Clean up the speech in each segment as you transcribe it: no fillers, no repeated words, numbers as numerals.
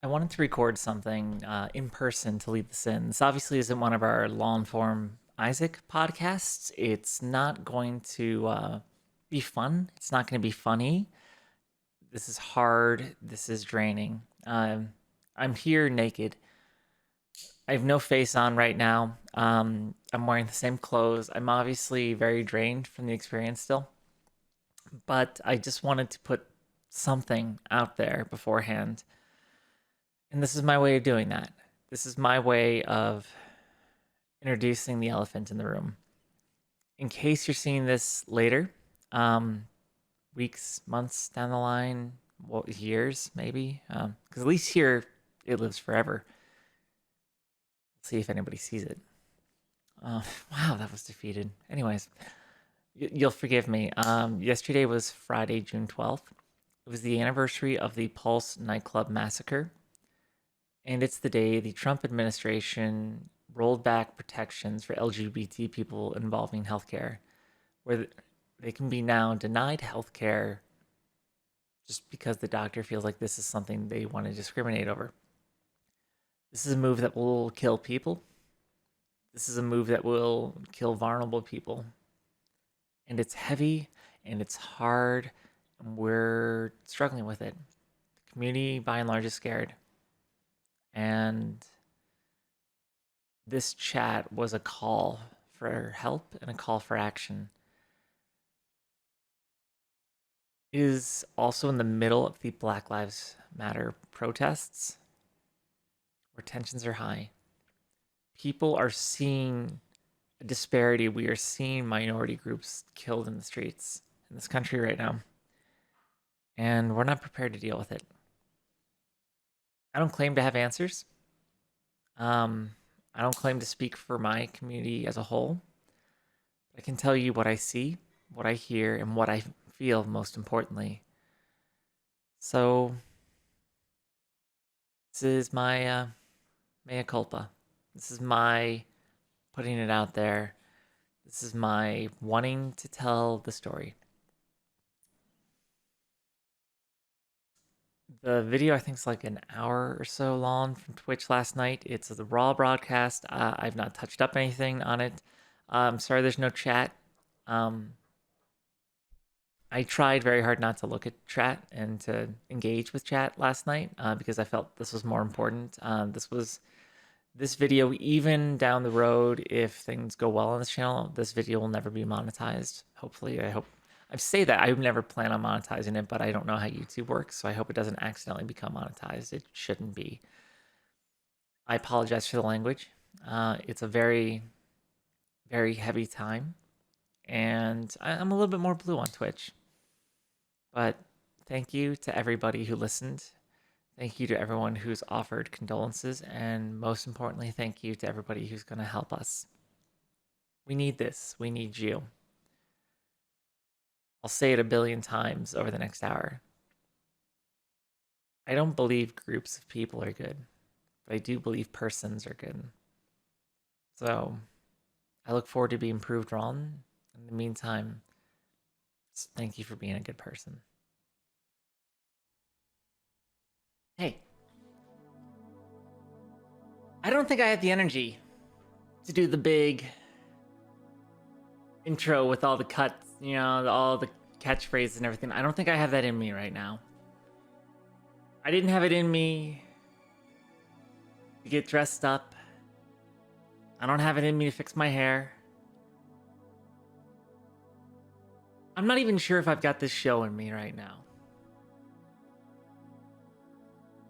I wanted to record something in person to lead this in. This obviously isn't one of our long form Isaac podcasts. It's not going to be fun. It's not going to be funny. This is hard. This is draining. I'm here naked. I have no face on right now. I'm wearing the same clothes. I'm obviously very drained from the experience still, but I just wanted to put something out there beforehand. And this is my way of doing that. This is my way of introducing the elephant in the room. In case you're seeing this later, weeks, months down the line, years maybe, because at least here it lives forever. Let's see if anybody sees it. Wow, that was defeated. Anyways, you'll forgive me. Yesterday was Friday, June 12th. It was the anniversary of the Pulse nightclub massacre. And it's the day the Trump administration rolled back protections for LGBT people involving healthcare, where they can be now denied healthcare just because the doctor feels like this is something they want to discriminate over. This is a move that will kill people. This is a move that will kill vulnerable people. And it's heavy and it's hard, and we're struggling with it. The community, by and large, is scared. And this chat was a call for help and a call for action. It is also in the middle of the Black Lives Matter protests where tensions are high. People are seeing a disparity. We are seeing minority groups killed in the streets in this country right now. And we're not prepared to deal with it. I don't claim to have answers. I don't claim to speak for my community as a whole. I can tell you what I see, what I hear, and what I feel most importantly. So, this is my mea culpa. This is my putting it out there. This is my wanting to tell the story. The video, I think, is like an hour or so long from Twitch last night. It's the raw broadcast. I've not touched up anything on it. Sorry, there's no chat. I tried very hard not to look at chat and to engage with chat last night because I felt this was more important. This video, even down the road, if things go well on this channel, this video will never be monetized. Hopefully, I hope. I say that I would never plan on monetizing it, but I don't know how YouTube works, so I hope it doesn't accidentally become monetized. It shouldn't be. I apologize for the language. It's a very, very heavy time, and I'm a little bit more blue on Twitch. But thank you to everybody who listened. Thank you to everyone who's offered condolences, and most importantly, thank you to everybody who's going to help us. We need this. We need you. I'll say it a billion times over the next hour. I don't believe groups of people are good, but I do believe persons are good. So I look forward to being proved wrong. In the meantime, just thank you for being a good person. Hey, I don't think I have the energy to do the big intro with all the cuts, all the catchphrases and everything. I don't think I have that in me right now. I didn't have it in me to get dressed up. I don't have it in me to fix my hair. I'm not even sure if I've got this show in me right now.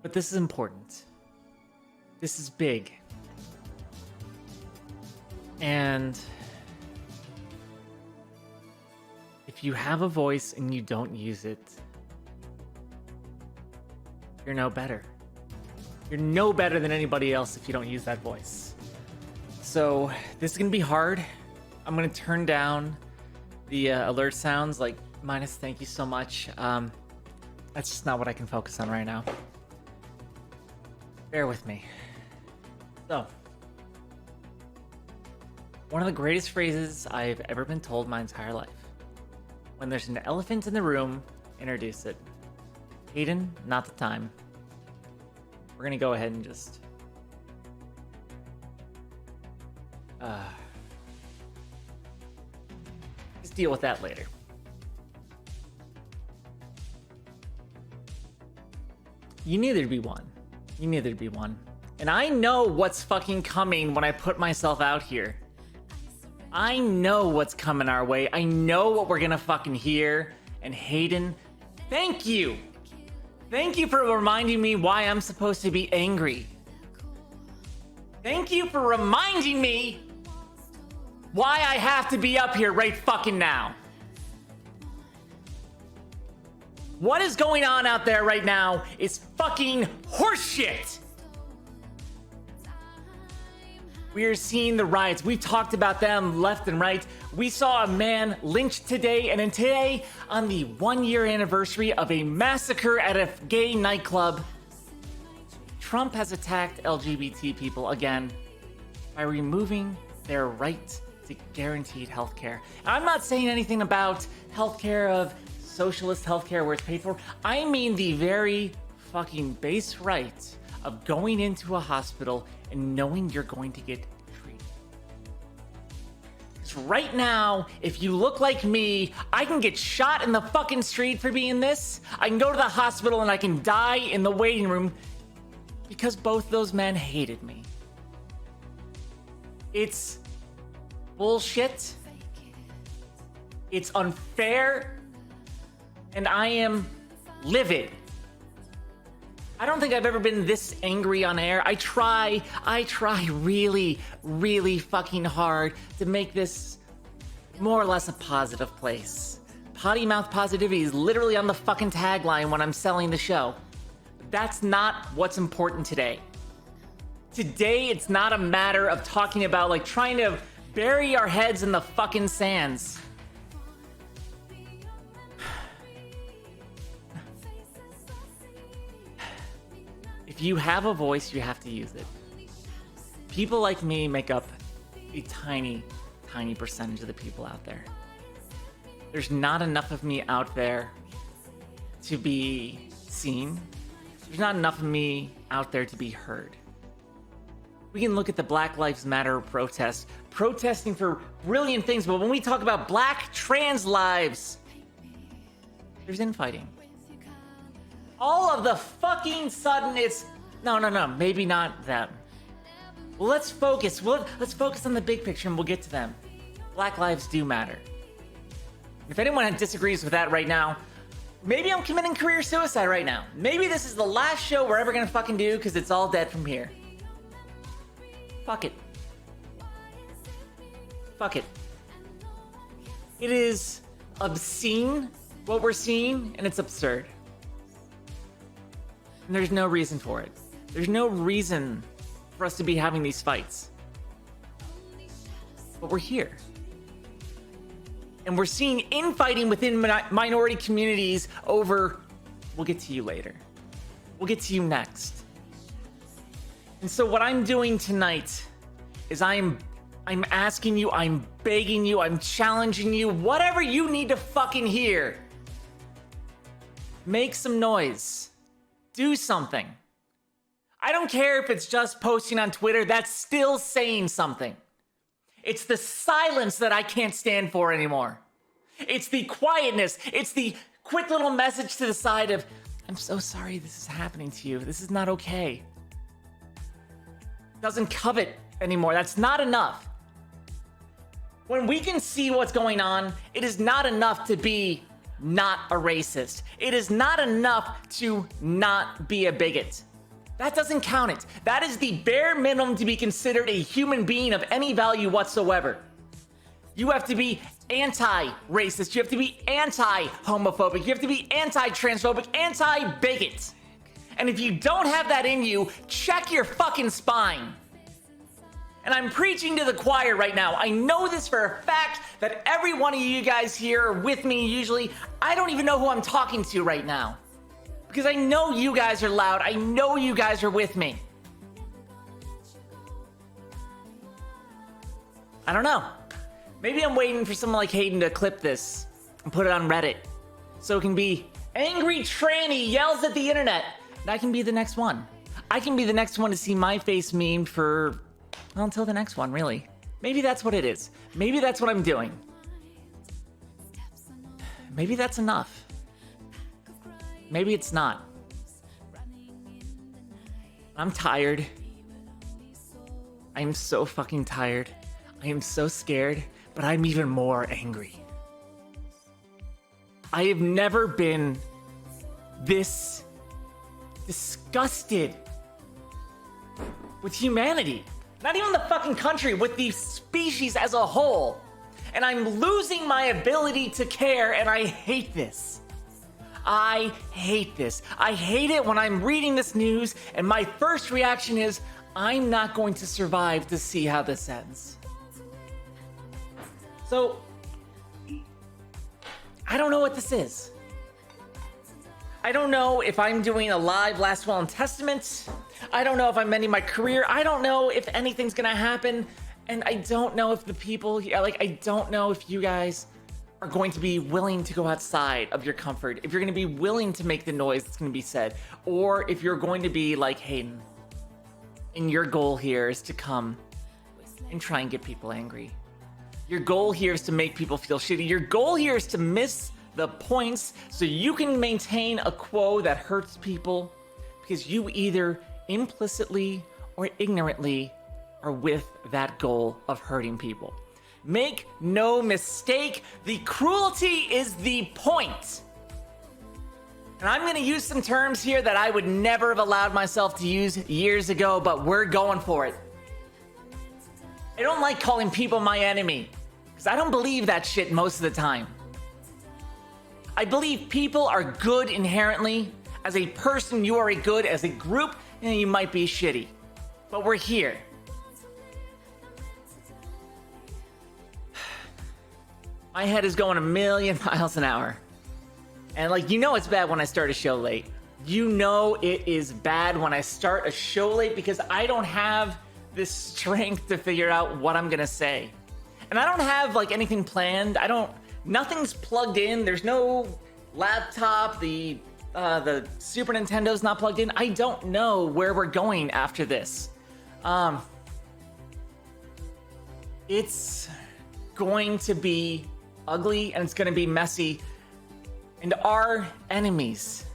But this is important. This is big. And if you have a voice and you don't use it, you're no better. You're no better than anybody else if you don't use that voice. So this is gonna be hard. I'm gonna turn down the alert sounds, like minus thank you so much. That's just not what I can focus on right now. Bear with me. So, one of the greatest phrases I've ever been told my entire life. When there's an elephant in the room, introduce it. Hayden, not the time. we're gonna go ahead and just deal with that later. You knew there'd be one. You knew there'd be one. And I know what's fucking coming when I put myself out here. I know what's coming our way. I know what we're gonna fucking hear. And Hayden, thank you. Thank you for reminding me why I'm supposed to be angry. Thank you for reminding me why I have to be up here right fucking now. What is going on out there right now is fucking horseshit. We are seeing the riots. We've talked about them left and right. We saw a man lynched today, and then today, on the 1-year anniversary of a massacre at a gay nightclub, Trump has attacked LGBT people again by removing their right to guaranteed healthcare. I'm not saying anything about healthcare of socialist healthcare where it's paid for. I mean the very fucking base right of going into a hospital and knowing you're going to get treated. Because right now, if you look like me, I can get shot in the fucking street for being this. I can go to the hospital and I can die in the waiting room because both those men hated me. It's bullshit. It's unfair. And I am livid. I don't think I've ever been this angry on air. I try really, really fucking hard to make this more or less a positive place. Potty mouth positivity is literally on the fucking tagline when I'm selling the show. But that's not what's important today. Today, it's not a matter of talking about like trying to bury our heads in the fucking sands. If you have a voice, you have to use it. People like me make up a tiny, tiny percentage of the people out there. There's not enough of me out there to be seen. There's not enough of me out there to be heard. We can look at the Black Lives Matter protest, protesting for brilliant things, but when we talk about black trans lives, there's infighting. All of the fucking sudden it's no, maybe not them. Well, let's focus. Let's focus on the big picture and we'll get to them. Black lives do matter. If anyone disagrees with that right now, maybe I'm committing career suicide right now. Maybe this is the last show we're ever gonna fucking do because it's all dead from here. Fuck it. Fuck it. It is obscene what we're seeing, and it's absurd. And there's no reason for it. There's no reason for us to be having these fights. But we're here. And we're seeing infighting within minority communities over, we'll get to you later. We'll get to you next. And so what I'm doing tonight is I'm asking you, I'm begging you, I'm challenging you, whatever you need to fucking hear. Make some noise. Do something. I don't care if it's just posting on Twitter, that's still saying something. It's the silence that I can't stand for anymore. It's the quietness. It's the quick little message to the side of, I'm so sorry this is happening to you. This is not okay. Doesn't covet anymore. That's not enough. When we can see what's going on, it is not enough to be not a racist. It is not enough to not be a bigot. That doesn't count it. That is the bare minimum to be considered a human being of any value whatsoever. You have to be anti-racist. You have to be anti-homophobic. You have to be anti-transphobic, anti-bigot. And if you don't have that in you, check your fucking spine. And I'm preaching to the choir right now. I know this for a fact that every one of you guys here are with me usually. I don't even know who I'm talking to right now. Because I know you guys are loud. I know you guys are with me. I don't know. Maybe I'm waiting for someone like Hayden to clip this and put it on Reddit. So it can be angry tranny yells at the internet. That can be the next one. I can be the next one to see my face memed for, well, until the next one, really. Maybe that's what it is. Maybe that's what I'm doing. Maybe that's enough. Maybe it's not. I'm tired. I am so fucking tired. I am so scared, but I'm even more angry. I have never been this disgusted with humanity. Not even the fucking country, with the species as a whole. And I'm losing my ability to care, and I hate this. I hate this. I hate it when I'm reading this news, and my first reaction is, I'm not going to survive to see how this ends. So, I don't know what this is. I don't know if I'm doing a live Last Will and Testament. I don't know if I'm ending my career. I don't know if anything's gonna happen. And I don't know if the people here, like, I don't know if you guys are going to be willing to go outside of your comfort, if you're going to be willing to make the noise that's going to be said, or if you're going to be like Hayden, and your goal here is to come and try and get people angry. Your goal here is to make people feel shitty. Your goal here is to miss the points so you can maintain a quo that hurts people because you either implicitly or ignorantly are with that goal of hurting people. Make no mistake, the cruelty is the point. And I'm gonna use some terms here that I would never have allowed myself to use years ago, but we're going for it. I don't like calling people my enemy, because I don't believe that shit most of the time. I believe people are good inherently. As a person, you are a good. As a group, you might be shitty. But we're here. My head is going a million miles an hour. And like, you know it's bad when I start a show late. You know it is bad when I start a show late because I don't have this strength to figure out what I'm gonna say. And I don't have like anything planned. Nothing's plugged in. There's no laptop. The Super Nintendo's not plugged in. I don't know where we're going after this. It's going to be ugly and it's going to be messy. And our enemies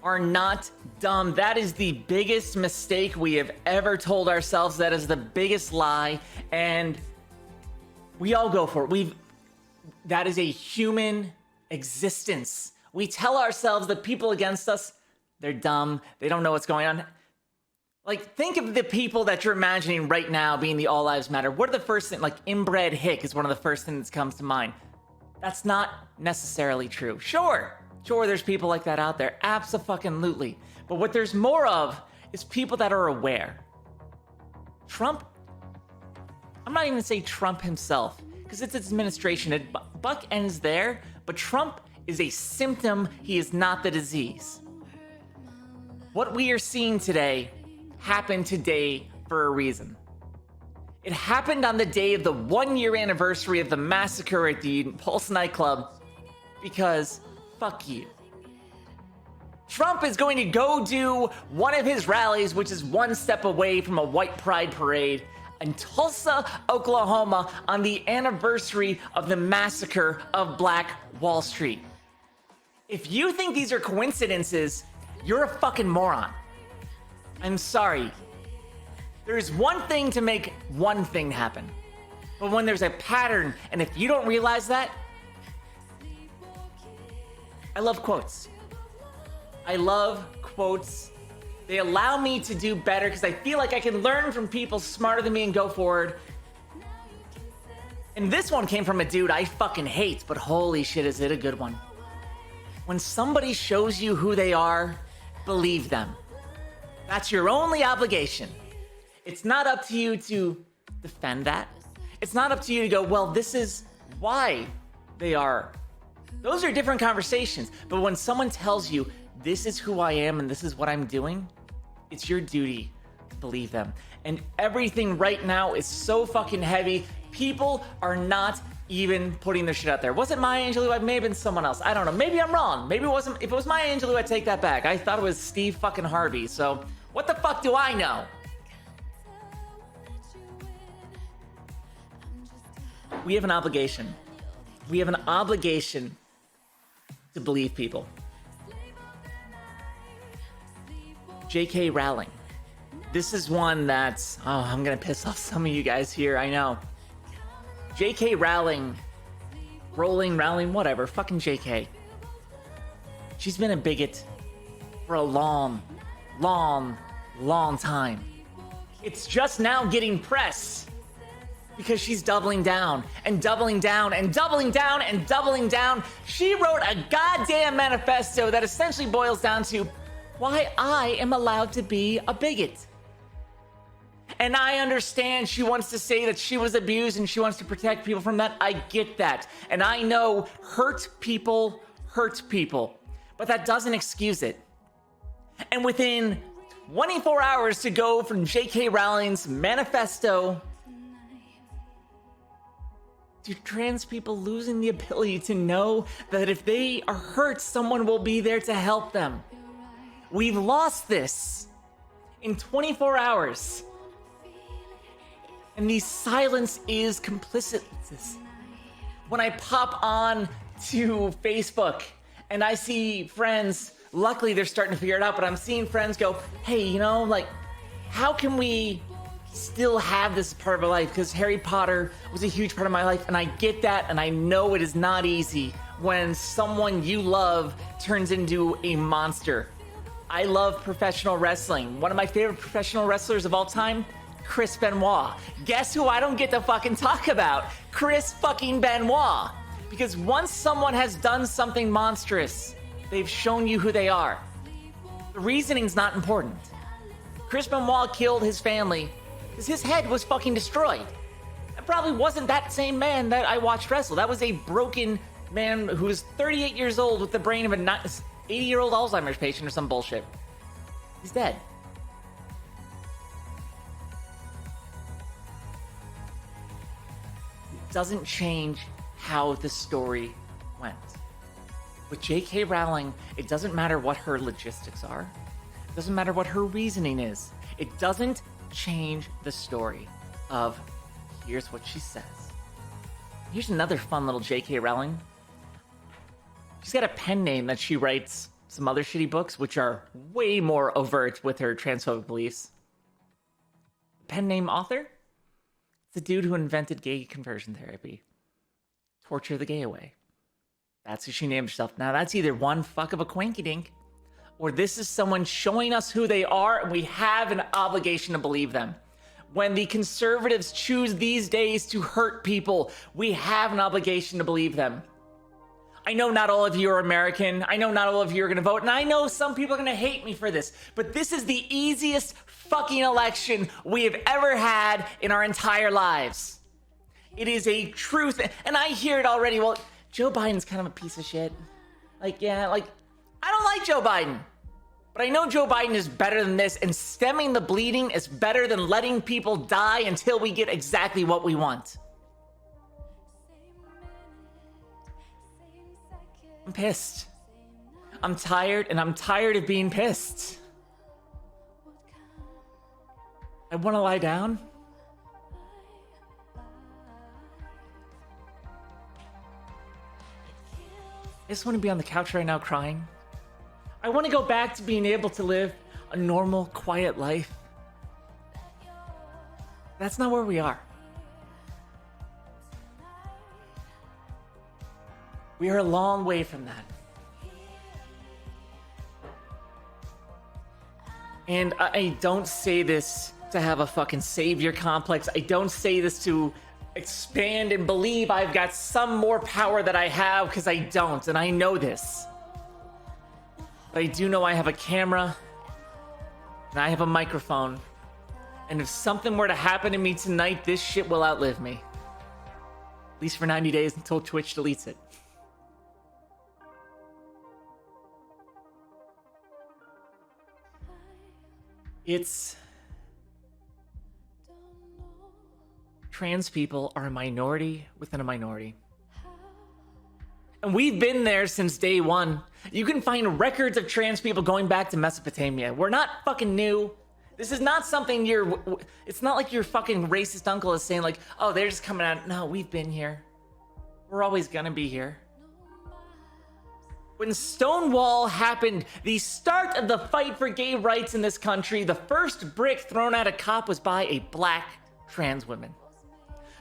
are not dumb. That is the biggest mistake we have ever told ourselves. That is the biggest lie. And we all go for it. That is a human existence. We tell ourselves that people against us, they're dumb. They don't know what's going on. Like, think of the people that you're imagining right now being the All Lives Matter. What are the first things? Like, inbred hick is one of the first things that comes to mind. That's not necessarily true. Sure, there's people like that out there. Abso-fucking-lutely. But what there's more of is people that are aware. Trump, I'm not even gonna say Trump himself, because it's his administration. Buck ends there, but Trump is a symptom. He is not the disease. What we are seeing today happened today for a reason. It happened on the day of the 1-year anniversary of the massacre at the Pulse nightclub because fuck you. Trump is going to go do one of his rallies, which is one step away from a white pride parade in Tulsa, Oklahoma, on the anniversary of the massacre of Black Wall Street. If you think these are coincidences, you're a fucking moron. I'm sorry. There's one thing to make one thing happen. But when there's a pattern, and if you don't realize that, I love quotes. I love quotes. They allow me to do better because I feel like I can learn from people smarter than me and go forward. And this one came from a dude I fucking hate, but holy shit, is it a good one. When somebody shows you who they are, believe them. That's your only obligation. It's not up to you to defend that. It's not up to you to go, well, this is why they are. Those are different conversations. But when someone tells you, this is who I am and this is what I'm doing, it's your duty to believe them. And everything right now is so fucking heavy. People are not even putting their shit out there. Was it Maya Angelou? It may have been someone else. I don't know. Maybe I'm wrong. Maybe it wasn't. If it was Maya Angelou, I'd take that back. I thought it was Steve fucking Harvey. So What the fuck do I know? We have an obligation. We have an obligation to believe people. J.K. Rowling. This is one that's... Oh, I'm gonna piss off some of you guys here, I know. J.K. Rowling... Rowling, whatever. Fucking J.K. She's been a bigot for a long time. It's just now getting press because she's doubling down and doubling down and doubling down and doubling down. She wrote a goddamn manifesto that essentially boils down to why I am allowed to be a bigot. And I understand she wants to say that she was abused and she wants to protect people from that. I get that. And I know hurt people hurt people. But that doesn't excuse it. And within 24 hours to go from J.K. Rowling's manifesto to trans people losing the ability to know that if they are hurt, someone will be there to help them. We've lost this in 24 hours. And the silence is complicit. When I pop on to Facebook and I see friends, luckily they're starting to figure it out, but I'm seeing friends go, hey, you know, like, how can we still have this part of our life? Because Harry Potter was a huge part of my life, and I get that, and I know it is not easy when someone you love turns into a monster. I love professional wrestling. One of my favorite professional wrestlers of all time, Chris Benoit. Guess who I don't get to fucking talk about? Chris fucking Benoit. Because once someone has done something monstrous, they've shown you who they are. The reasoning's not important. Chris Benoit killed his family because his head was fucking destroyed. It probably wasn't that same man that I watched wrestle. That was a broken man who was 38 years old with the brain of an 80-year-old Alzheimer's patient or some bullshit. He's dead. It doesn't change how the story went. With J.K. Rowling, it doesn't matter what her logistics are. It doesn't matter what her reasoning is. It doesn't change the story of here's what she says. Here's another fun little J.K. Rowling. She's got a pen name that she writes some other shitty books, which are way more overt with her transphobic beliefs. The pen name author? It's the dude who invented gay conversion therapy. Torture the gay away. That's who she named herself. Now, that's either one fuck of a quinky-dink, or this is someone showing us who they are, and we have an obligation to believe them. When the conservatives choose these days to hurt people, we have an obligation to believe them. I know not all of you are American. I know not all of you are going to vote, and I know some people are going to hate me for this, but this is the easiest fucking election we have ever had in our entire lives. It is a truth, and I hear it already. Well, Joe Biden's kind of a piece of shit. I don't like Joe Biden. But I know Joe Biden is better than this, and stemming the bleeding is better than letting people die until we get exactly what we want. I'm pissed. I'm tired, and I'm tired of being pissed. I want to lie down. I just want to be on the couch right now crying. I want to go back to being able to live a normal, quiet life. That's not where we are. We are a long way from that. And I don't say this to have a fucking savior complex. I don't say this to expand and believe I've got some more power that I have, because I don't, and I know this. But I do know I have a camera, and I have a microphone, and if something were to happen to me tonight, this shit will outlive me. At least for 90 days until Twitch deletes it. It's... Trans people are a minority within a minority. And we've been there since day one. You can find records of trans people going back to Mesopotamia. We're not fucking new. This is not something it's not like your fucking racist uncle is saying like, oh, they're just coming out. No, we've been here. We're always gonna be here. When Stonewall happened, the start of the fight for gay rights in this country, the first brick thrown at a cop was by a black trans woman.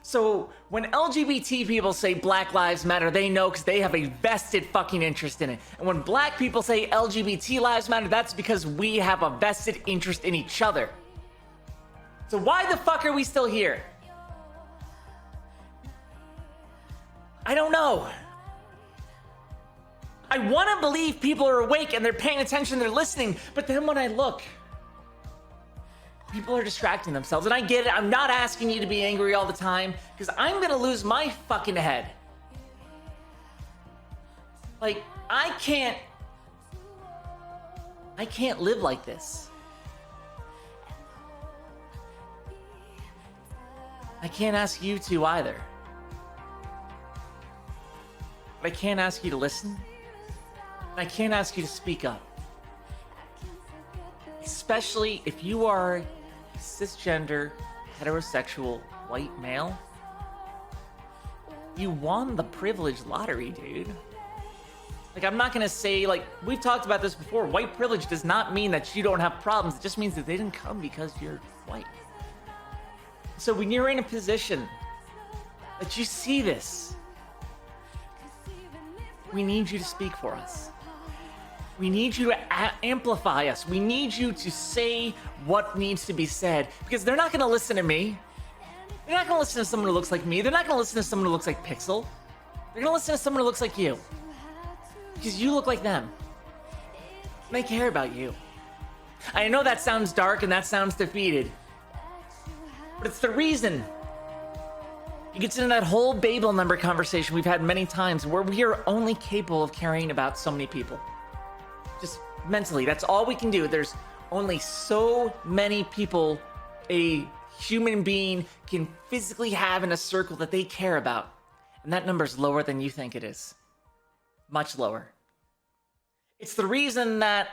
So when LGBT people say Black Lives Matter, they know because they have a vested fucking interest in it. And when black people say LGBT Lives Matter, that's because we have a vested interest in each other. So why the fuck are we still here? I don't know. I want to believe people are awake and they're paying attention, they're listening, but then when I look, people are distracting themselves, and I get it. I'm not asking you to be angry all the time, because I'm gonna lose my fucking head. Like, I can't live like this. I can't ask you to either. But I can't ask you to listen. And I can't ask you to speak up. Especially if you are a cisgender, heterosexual, white male. You won the privilege lottery, dude. Like, I'm not gonna say, like, we've talked about this before. White privilege does not mean that you don't have problems. It just means that they didn't come because you're white. So when you're in a position that you see this, we need you to speak for us. We need you to amplify us. We need you to say what needs to be said, because they're not going to listen to me. They're not going to listen to someone who looks like me. They're not going to listen to someone who looks like Pixel. They're going to listen to someone who looks like you, because you look like them. And they care about you. I know that sounds dark and that sounds defeated, but it's the reason. It gets into that whole Babel number conversation we've had many times, where we are only capable of caring about so many people. Just mentally, that's all we can do. There's only so many people a human being can physically have in a circle that they care about. And that number is lower than you think it is. Much lower. It's the reason that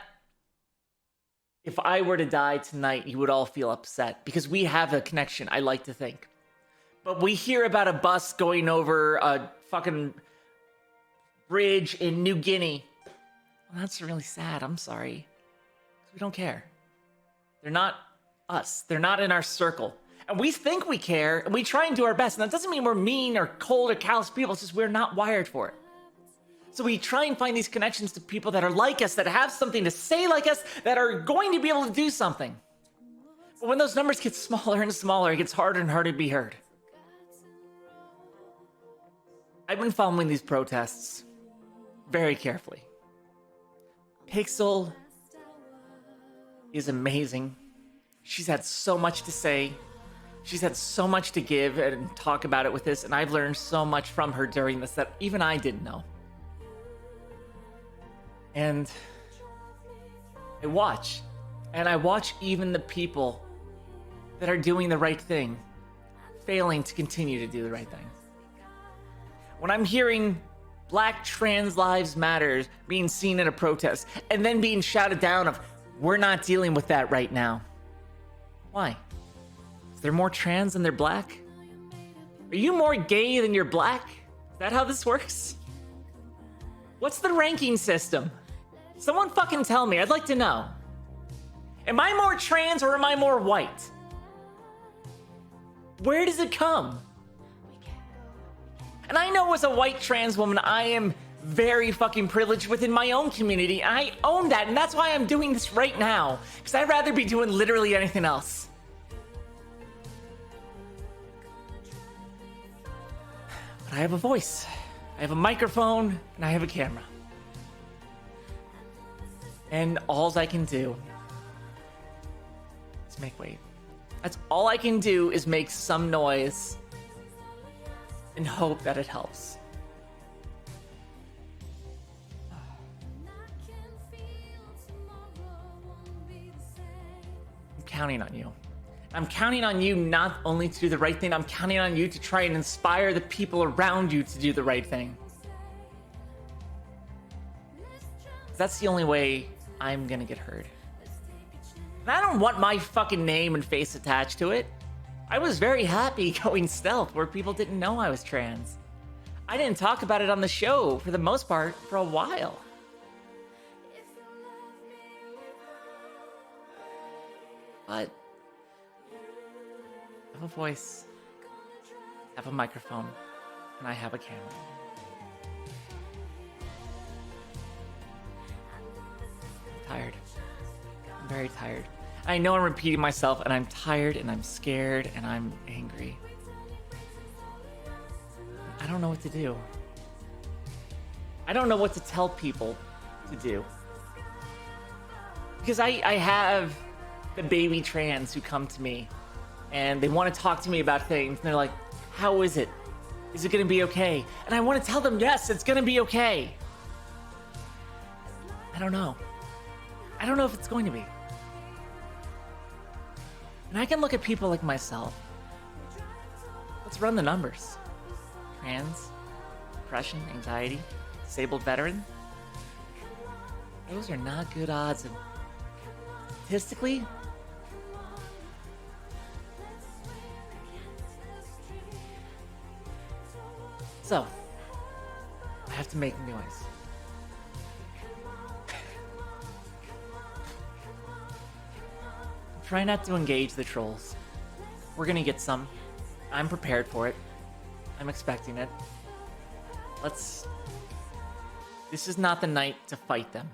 if I were to die tonight, you would all feel upset, because we have a connection, I like to think. But we hear about a bus going over a fucking bridge in New Guinea. Well, that's really sad. I'm sorry. We don't care. They're not us. They're not in our circle. And we think we care, and we try and do our best. And that doesn't mean we're mean or cold or callous people. It's just we're not wired for it. So we try and find these connections to people that are like us, that have something to say like us, that are going to be able to do something. But when those numbers get smaller and smaller, it gets harder and harder to be heard. I've been following these protests very carefully. Pixel is amazing. She's had so much to say. She's had so much to give and talk about it with this, and I've learned so much from her during this that even I didn't know. And I watch even the people that are doing the right thing failing to continue to do the right thing. When I'm hearing Black trans lives matter being seen at a protest and then being shouted down of, we're not dealing with that right now. Why? Is there more trans than they're black? Are you more gay than you're black? Is that how this works? What's the ranking system? Someone fucking tell me. I'd like to know. Am I more trans or am I more white? Where does it come? And I know as a white trans woman, I am very fucking privileged within my own community. And I own that, and that's why I'm doing this right now. Because I'd rather be doing literally anything else. But I have a voice. I have a microphone, and I have a camera. And all I can do is make weight. That's all I can do, is make some noise and hope that it helps. I'm counting on you. I'm counting on you not only to do the right thing, I'm counting on you to try and inspire the people around you to do the right thing. That's the only way I'm gonna get heard. And I don't want my fucking name and face attached to it. I was very happy going stealth where people didn't know I was trans. I didn't talk about it on the show, for the most part, for a while. But I have a voice, I have a microphone, and I have a camera. I'm tired. I'm very tired. I know I'm repeating myself, and I'm tired, and I'm scared, and I'm angry. I don't know what to do. I don't know what to tell people to do. Because I have the baby trans who come to me, and they want to talk to me about things, and they're like, how is it? Is it going to be okay? And I want to tell them, yes, it's going to be okay. I don't know. I don't know if it's going to be. And I can look at people like myself. Let's run the numbers. Trans, depression, anxiety, disabled veteran. Those are not good odds. And statistically, so I have to make noise. Try not to engage the trolls. We're gonna get some. I'm prepared for it. I'm expecting it. This is not the night to fight them.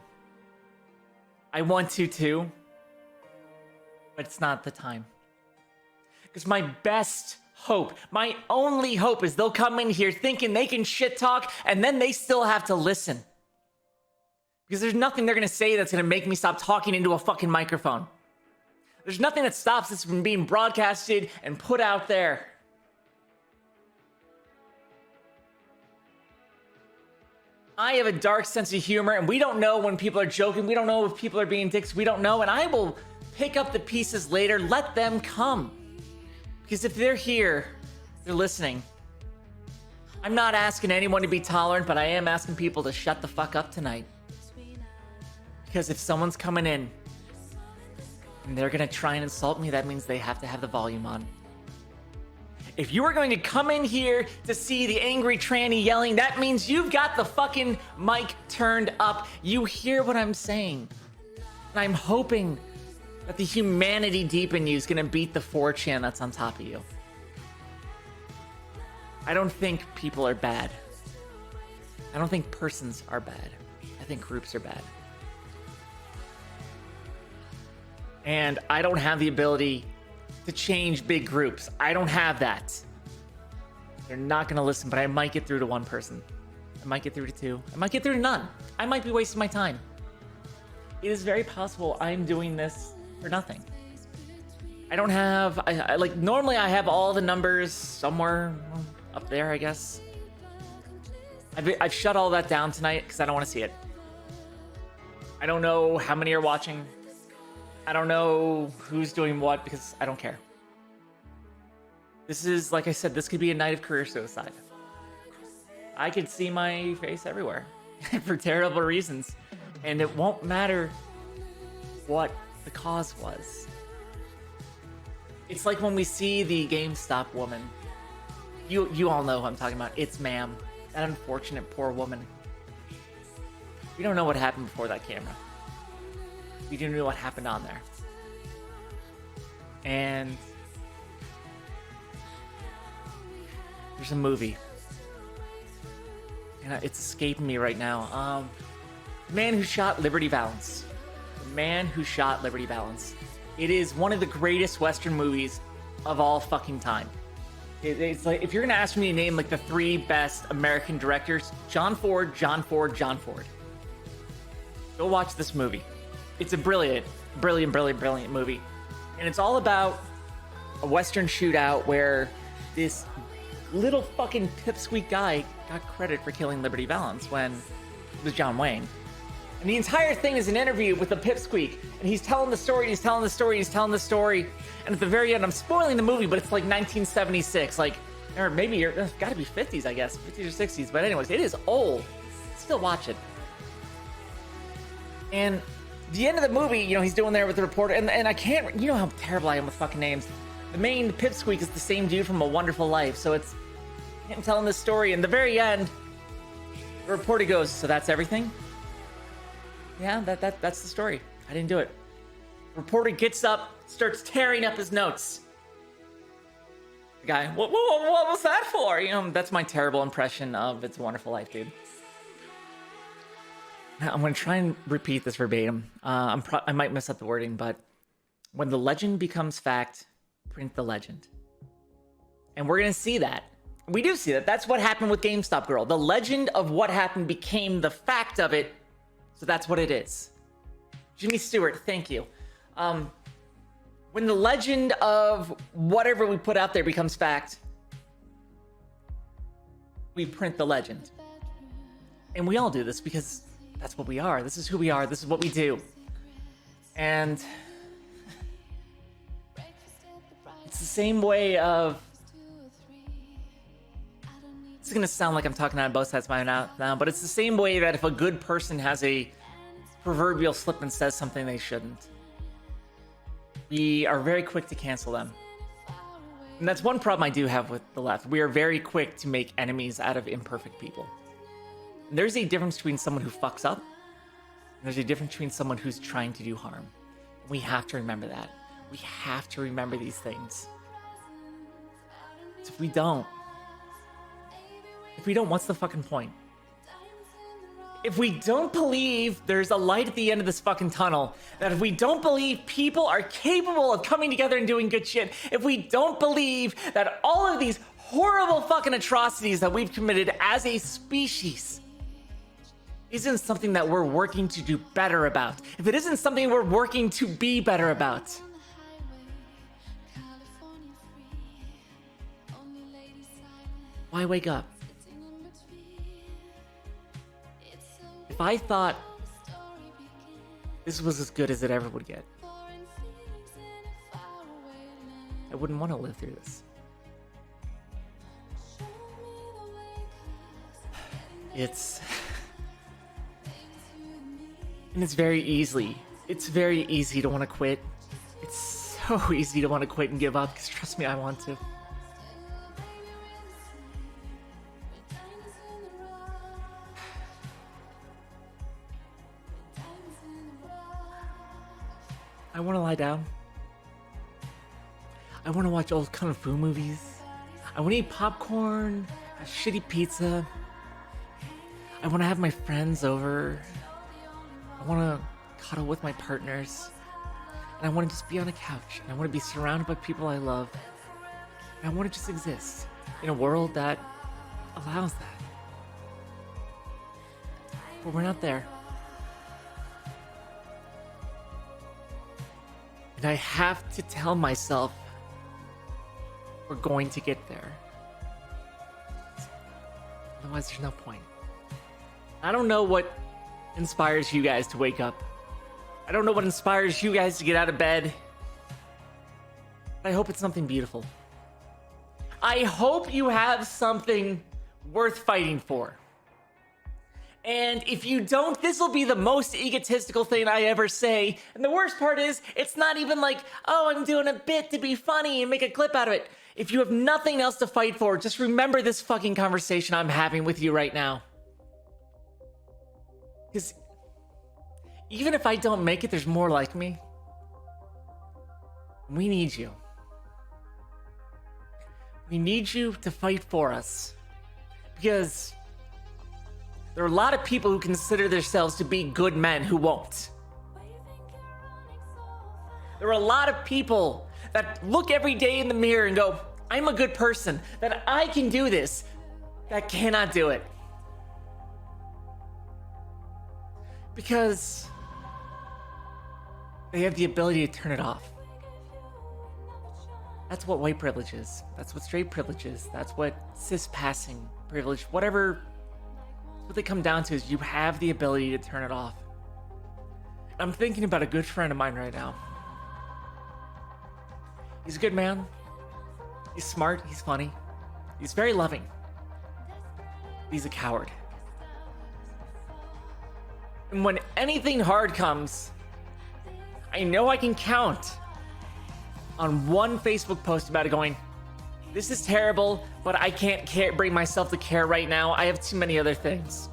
I want to too, but it's not the time. Because my best hope, my only hope is they'll come in here thinking they can shit talk and then they still have to listen. Because there's nothing they're gonna say that's gonna make me stop talking into a fucking microphone. There's nothing that stops this from being broadcasted and put out there. I have a dark sense of humor, and we don't know when people are joking. We don't know if people are being dicks. We don't know, and I will pick up the pieces later. Let them come. Because if they're here, they're listening. I'm not asking anyone to be tolerant, but I am asking people to shut the fuck up tonight. Because if someone's coming in, and they're gonna try and insult me, that means they have to have the volume on. If you are going to come in here to see the angry tranny yelling, that means you've got the fucking mic turned up. You hear what I'm saying. And I'm hoping that the humanity deep in you is gonna beat the 4chan that's on top of you. I don't think people are bad. I don't think persons are bad. I think groups are bad. And I don't have the ability to change big groups. I don't have that. They're not gonna listen, but I might get through to one person. I might get through to two. I might get through to none. I might be wasting my time. It is very possible I'm doing this for nothing. I don't have, like, normally I have all the numbers somewhere up there, I guess. I've shut all that down tonight because I don't want to see it. I don't know how many are watching. I don't know who's doing what because I don't care. This is, like I said, this could be a night of career suicide. I could see my face everywhere for terrible reasons. And it won't matter what the cause was. It's like when we see the GameStop woman. You all know who I'm talking about. It's ma'am. That unfortunate poor woman. We don't know what happened before that camera. We didn't know what happened on there. And there's a movie. And it's escaping me right now. The Man Who Shot Liberty Valance. The Man Who Shot Liberty Valance. It is one of the greatest Western movies of all fucking time. It's like, if you're gonna ask me to name like the 3 best American directors, John Ford, John Ford, John Ford. Go watch this movie. It's a brilliant movie. And it's all about a Western shootout where this little fucking pipsqueak guy got credit for killing Liberty Valance when it was John Wayne. And the entire thing is an interview with the pipsqueak. And he's telling the story, And at the very end, I'm spoiling the movie, but it's like 1976. Like, or maybe it's gotta be 50s, I guess. 50s or 60s. But anyways, it is old. Still watch it. And the end of the movie, you know, he's doing there with the reporter, and I can't, you know how terrible I am with fucking names. The main pipsqueak is the same dude from A Wonderful Life, so it's him telling this story. In the very end, the reporter goes, "So that's everything?" Yeah, that's the story. I didn't do it. The reporter gets up, starts tearing up his notes. The guy, what was that for? You know, that's my terrible impression of It's a Wonderful Life, dude. I'm going to try and repeat this verbatim. I might mess up the wording, but when the legend becomes fact, print the legend. And we're going to see that. We do see that. That's what happened with GameStop Girl. The legend of what happened became the fact of it. So that's what it is. Jimmy Stewart, thank you. When the legend of whatever we put out there becomes fact, we print the legend. And we all do this because that's what we are. This is who we are. This is what we do. And it's the same way of... It's going to sound like I'm talking out of both sides of my mouth now, but it's the same way that if a good person has a proverbial slip and says something they shouldn't, we are very quick to cancel them. And that's one problem I do have with the left. We are very quick to make enemies out of imperfect people. And there's a difference between someone who fucks up, and there's a difference between someone who's trying to do harm. We have to remember that. We have to remember these things. If we don't, what's the fucking point? If we don't believe there's a light at the end of this fucking tunnel, that if we don't believe people are capable of coming together and doing good shit, if we don't believe that all of these horrible fucking atrocities that we've committed as a species isn't something that we're working to do better about, if it isn't something we're working to be better about, why wake up? If I thought this was as good as it ever would get, I wouldn't want to live through this. It's very easy to want to quit. It's so easy to want to quit and give up, because trust me, I want to. I want to lie down. I want to watch old kung fu movies. I want to eat popcorn, have shitty pizza. I want to have my friends over. I want to cuddle with my partners. And I want to just be on a couch. And I want to be surrounded by people I love. And I want to just exist in a world that allows that. But we're not there. And I have to tell myself we're going to get there. Otherwise, there's no point. I don't know what inspires you guys to wake up. I don't know what inspires you guys to get out of bed. But I hope it's something beautiful. I hope you have something worth fighting for. And if you don't, this will be the most egotistical thing I ever say. And the worst part is, it's not even like, oh, I'm doing a bit to be funny and make a clip out of it. If you have nothing else to fight for, just remember this fucking conversation I'm having with you right now. Because even if I don't make it, there's more like me. We need you. We need you to fight for us. Because there are a lot of people who consider themselves to be good men who won't. There are a lot of people that look every day in the mirror and go, I'm a good person, that I can do this, that cannot do it. Because they have the ability to turn it off. That's what white privilege is. That's what straight privilege is. That's what cis passing privilege, whatever. What they come down to is you have the ability to turn it off. I'm thinking about a good friend of mine right now. He's a good man. He's smart. He's funny. He's very loving. He's a coward. And when anything hard comes, I know I can count on one Facebook post about it going, this is terrible, but I can't bring myself to care right now. I have too many other things.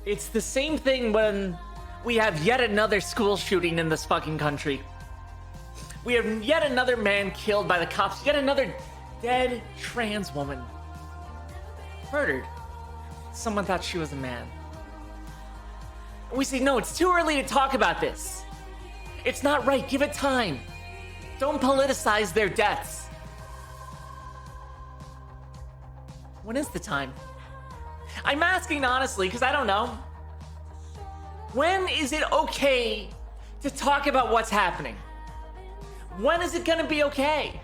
It's the same thing when we have yet another school shooting in this fucking country. We have yet another man killed by the cops, yet another dead trans woman murdered. Someone thought she was a man. We say, no, it's too early to talk about this. It's not right. Give it time. Don't politicize their deaths. When is the time? I'm asking honestly, because I don't know. When is it okay to talk about what's happening? When is it gonna be okay?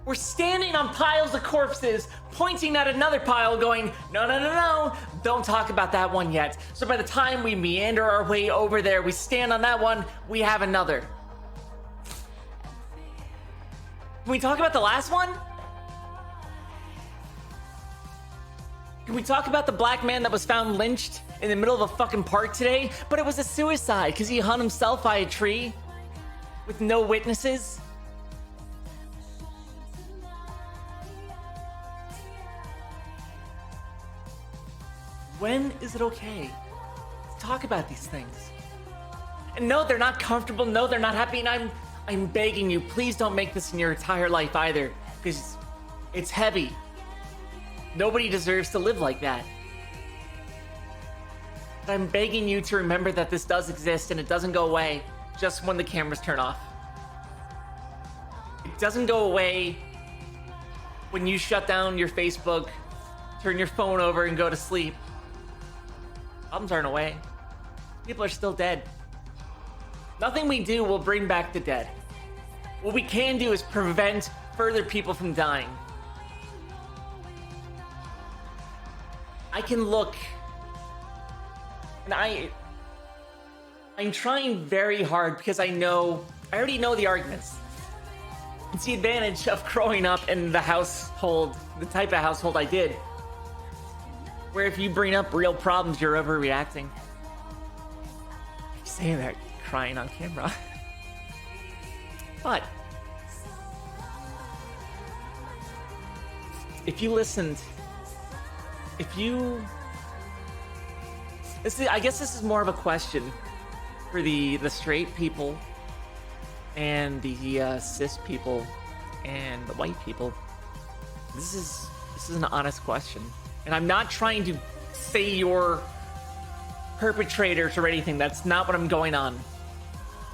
We're standing on piles of corpses, pointing at another pile going, no, no, no, no, don't talk about that one yet. So by the time we meander our way over there, we stand on that one, we have another. Can we talk about the last one? Can we talk about the black man that was found lynched in the middle of a fucking park today? But it was a suicide because he hung himself by a tree with no witnesses. When is it okay to talk about these things? And no, they're not comfortable. No, they're not happy. And I'm begging you, please don't make this in your entire life either, because it's heavy. Nobody deserves to live like that. But I'm begging you to remember that this does exist and it doesn't go away just when the cameras turn off. It doesn't go away when you shut down your Facebook, turn your phone over and go to sleep. Problems aren't away. People are still dead. Nothing we do will bring back the dead. What we can do is prevent further people from dying. I can look, and I'm trying very hard because I already know the arguments. It's the advantage of growing up in the household, the type of household I did, where if you bring up real problems, you're overreacting. I say that crying on camera. But if you listened, I guess this is more of a question for the straight people and the cis people and the white people. This is an honest question. And I'm not trying to say you're perpetrators or anything. That's not what I'm going on.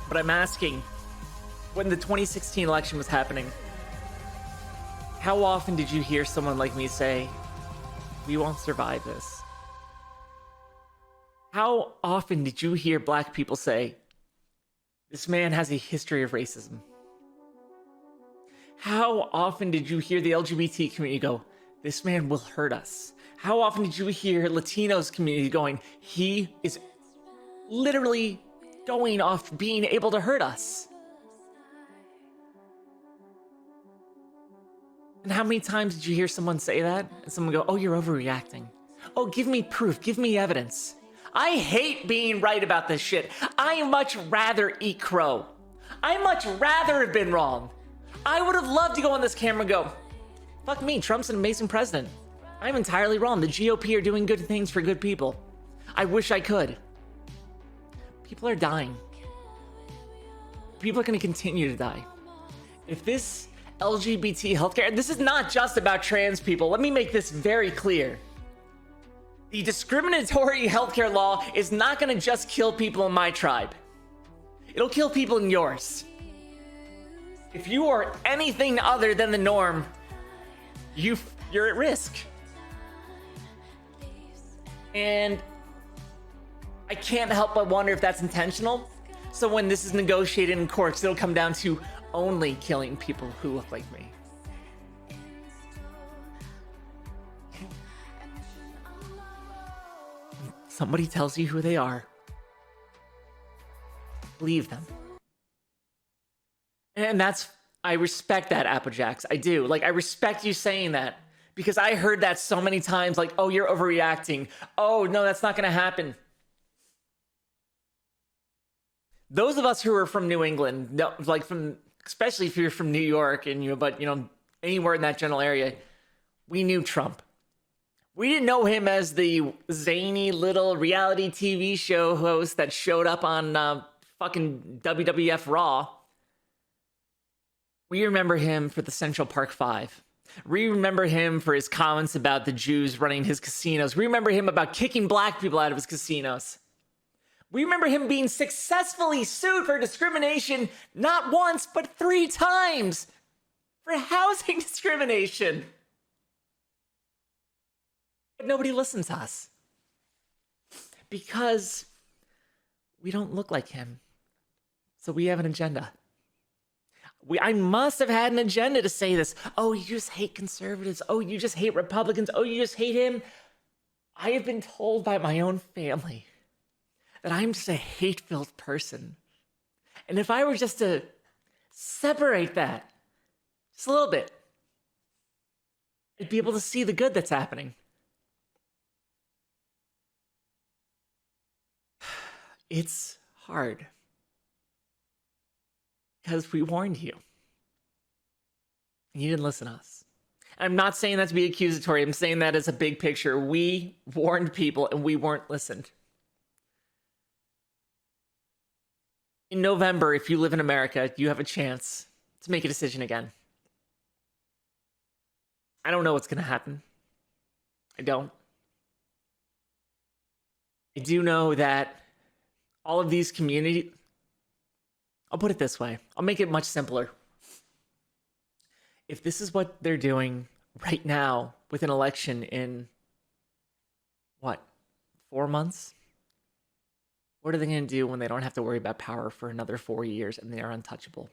But I'm asking, when the 2016 election was happening, how often did you hear someone like me say, we won't survive this? How often did you hear black people say, this man has a history of racism? How often did you hear the LGBT community go, this man will hurt us? How often did you hear Latinos community going, he is literally going off being able to hurt us? And how many times did you hear someone say that? And someone go, oh, you're overreacting. Oh, give me proof, give me evidence. I hate being right about this shit. I much rather eat crow. I much rather have been wrong. I would have loved to go on this camera and go, fuck me, Trump's an amazing president. I'm entirely wrong. The GOP are doing good things for good people. I wish I could. People are dying. People are going to continue to die. If this LGBT healthcare, this is not just about trans people. Let me make this very clear. The discriminatory healthcare law is not going to just kill people in my tribe. It'll kill people in yours. If you are anything other than the norm, you're at risk. And I can't help but wonder if that's intentional. So when this is negotiated in courts, it'll come down to only killing people who look like me. Somebody tells you who they are, believe them. And I respect that, Applejax. I do. Like, I respect you saying that, Because I heard that so many times, like, oh, you're overreacting. Oh, no, that's not going to happen. Those of us who are from New England, like especially if you're from New York and but anywhere in that general area, we knew Trump. We didn't know him as the zany little reality TV show host that showed up on fucking WWF Raw. We remember him for the Central Park Five. We remember him for his comments about the Jews running his casinos. We remember him about kicking black people out of his casinos. We remember him being successfully sued for discrimination not once, but 3 times for housing discrimination. But nobody listens to us because we don't look like him. So we have an agenda. I must have had an agenda to say this. Oh, you just hate conservatives. Oh, you just hate Republicans. Oh, you just hate him. I have been told by my own family that I'm just a hate-filled person. And if I were just to separate that just a little bit, I'd be able to see the good that's happening. It's hard. Because we warned you. And you didn't listen to us. I'm not saying that to be accusatory. I'm saying that as a big picture. We warned people and we weren't listened. In November, if you live in America, you have a chance to make a decision again. I don't know what's going to happen. I don't. I do know that all of these communities, I'll put it this way. I'll make it much simpler. If this is what they're doing right now with an election in, 4 months? What are they going to do when they don't have to worry about power for another 4 years and they are untouchable?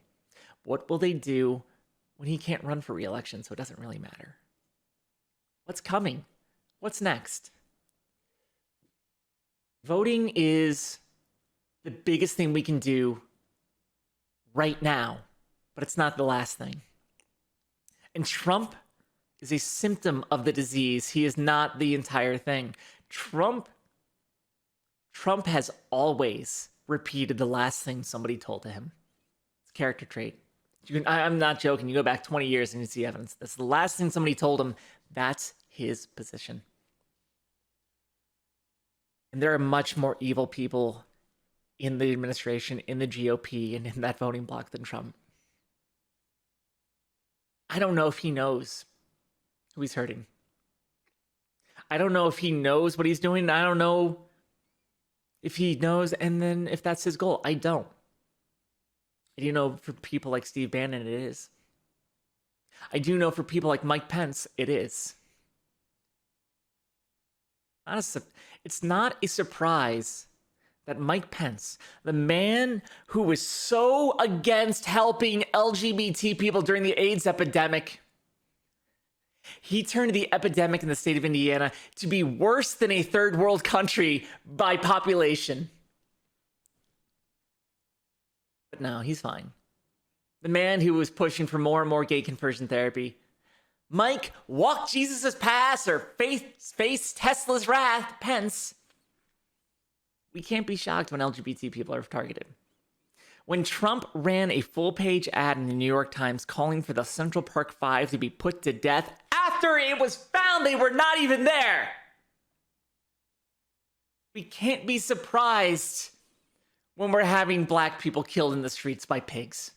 What will they do when he can't run for re-election, so it doesn't really matter? What's coming? What's next? Voting is the biggest thing we can do right now, but it's not the last thing. And Trump is a symptom of the disease. He is not the entire thing. Trump has always repeated the last thing somebody told to him. It's a character trait. I'm not joking. You go back 20 years and you see evidence. That's the last thing somebody told him. That's his position. And there are much more evil people in the administration, in the GOP, and in that voting bloc than Trump. I don't know if he knows who he's hurting. I don't know if he knows what he's doing. I don't know if he knows, and then if that's his goal. I don't. I do know for people like Steve Bannon, it is. I do know for people like Mike Pence, it is. It's not a surprise that Mike Pence, the man who was so against helping LGBT people during the AIDS epidemic, he turned the epidemic in the state of Indiana to be worse than a third world country by population. But no, he's fine. The man who was pushing for more and more gay conversion therapy. Mike, walk Jesus' path or face Tesla's wrath, Pence. We can't be shocked when LGBT people are targeted. When Trump ran a full-page ad in the New York Times calling for the Central Park Five to be put to death after it was found they were not even there, we can't be surprised when we're having black people killed in the streets by pigs.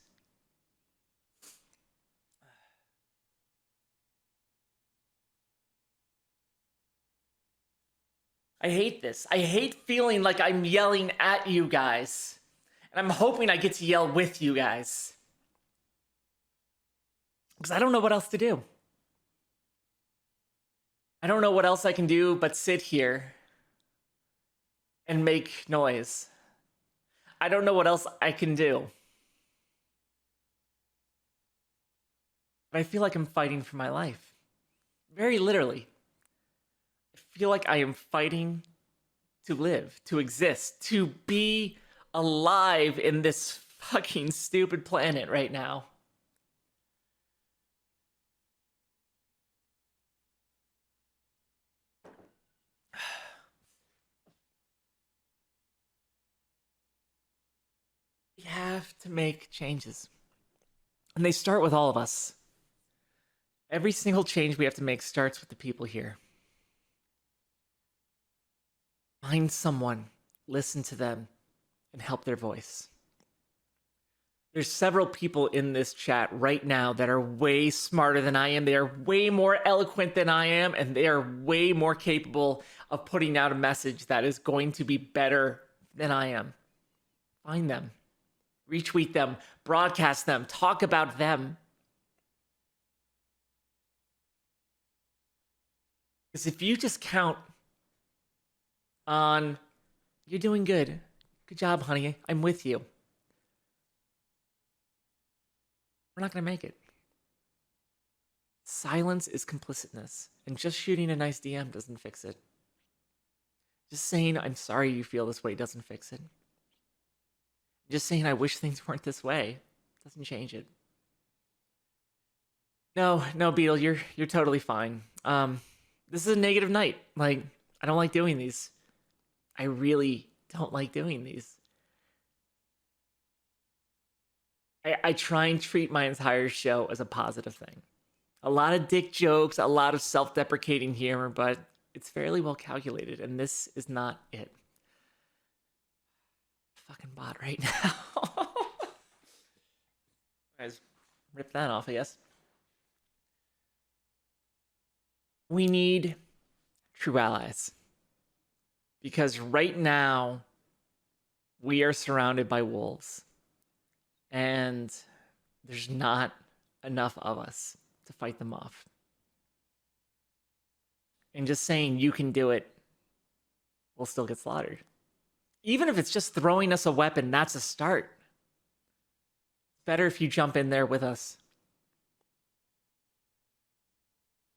I hate this. I hate feeling like I'm yelling at you guys. And I'm hoping I get to yell with you guys. Because I don't know what else to do. I don't know what else I can do but sit here and make noise. I don't know what else I can do. But I feel like I'm fighting for my life. Very literally. I feel like I am fighting to live, to exist, to be alive in this fucking stupid planet right now. have to make changes. And they start with all of us. Every single change we have to make starts with the people here. Find someone, listen to them, and help their voice. There's several people in this chat right now that are way smarter than I am. They are way more eloquent than I am, and they are way more capable of putting out a message that is going to be better than I am. Find them, retweet them, broadcast them, talk about them. Because if you just count on, you're doing good. Good job, honey. I'm with you. We're not going to make it. Silence is complicitness. And just shooting a nice DM doesn't fix it. Just saying, I'm sorry you feel this way doesn't fix it. Just saying, I wish things weren't this way doesn't change it. No, Beetle, you're totally fine. This is a negative night. Like, I don't like doing these. I really don't like doing these. I try and treat my entire show as a positive thing. A lot of dick jokes, a lot of self-deprecating humor, but it's fairly well calculated, and this is not it. Fucking bot right now. Guys, rip that off, I guess. We need true allies. Because right now, we are surrounded by wolves. And there's not enough of us to fight them off. And just saying you can do it will still get slaughtered. Even if it's just throwing us a weapon, that's a start. Better if you jump in there with us.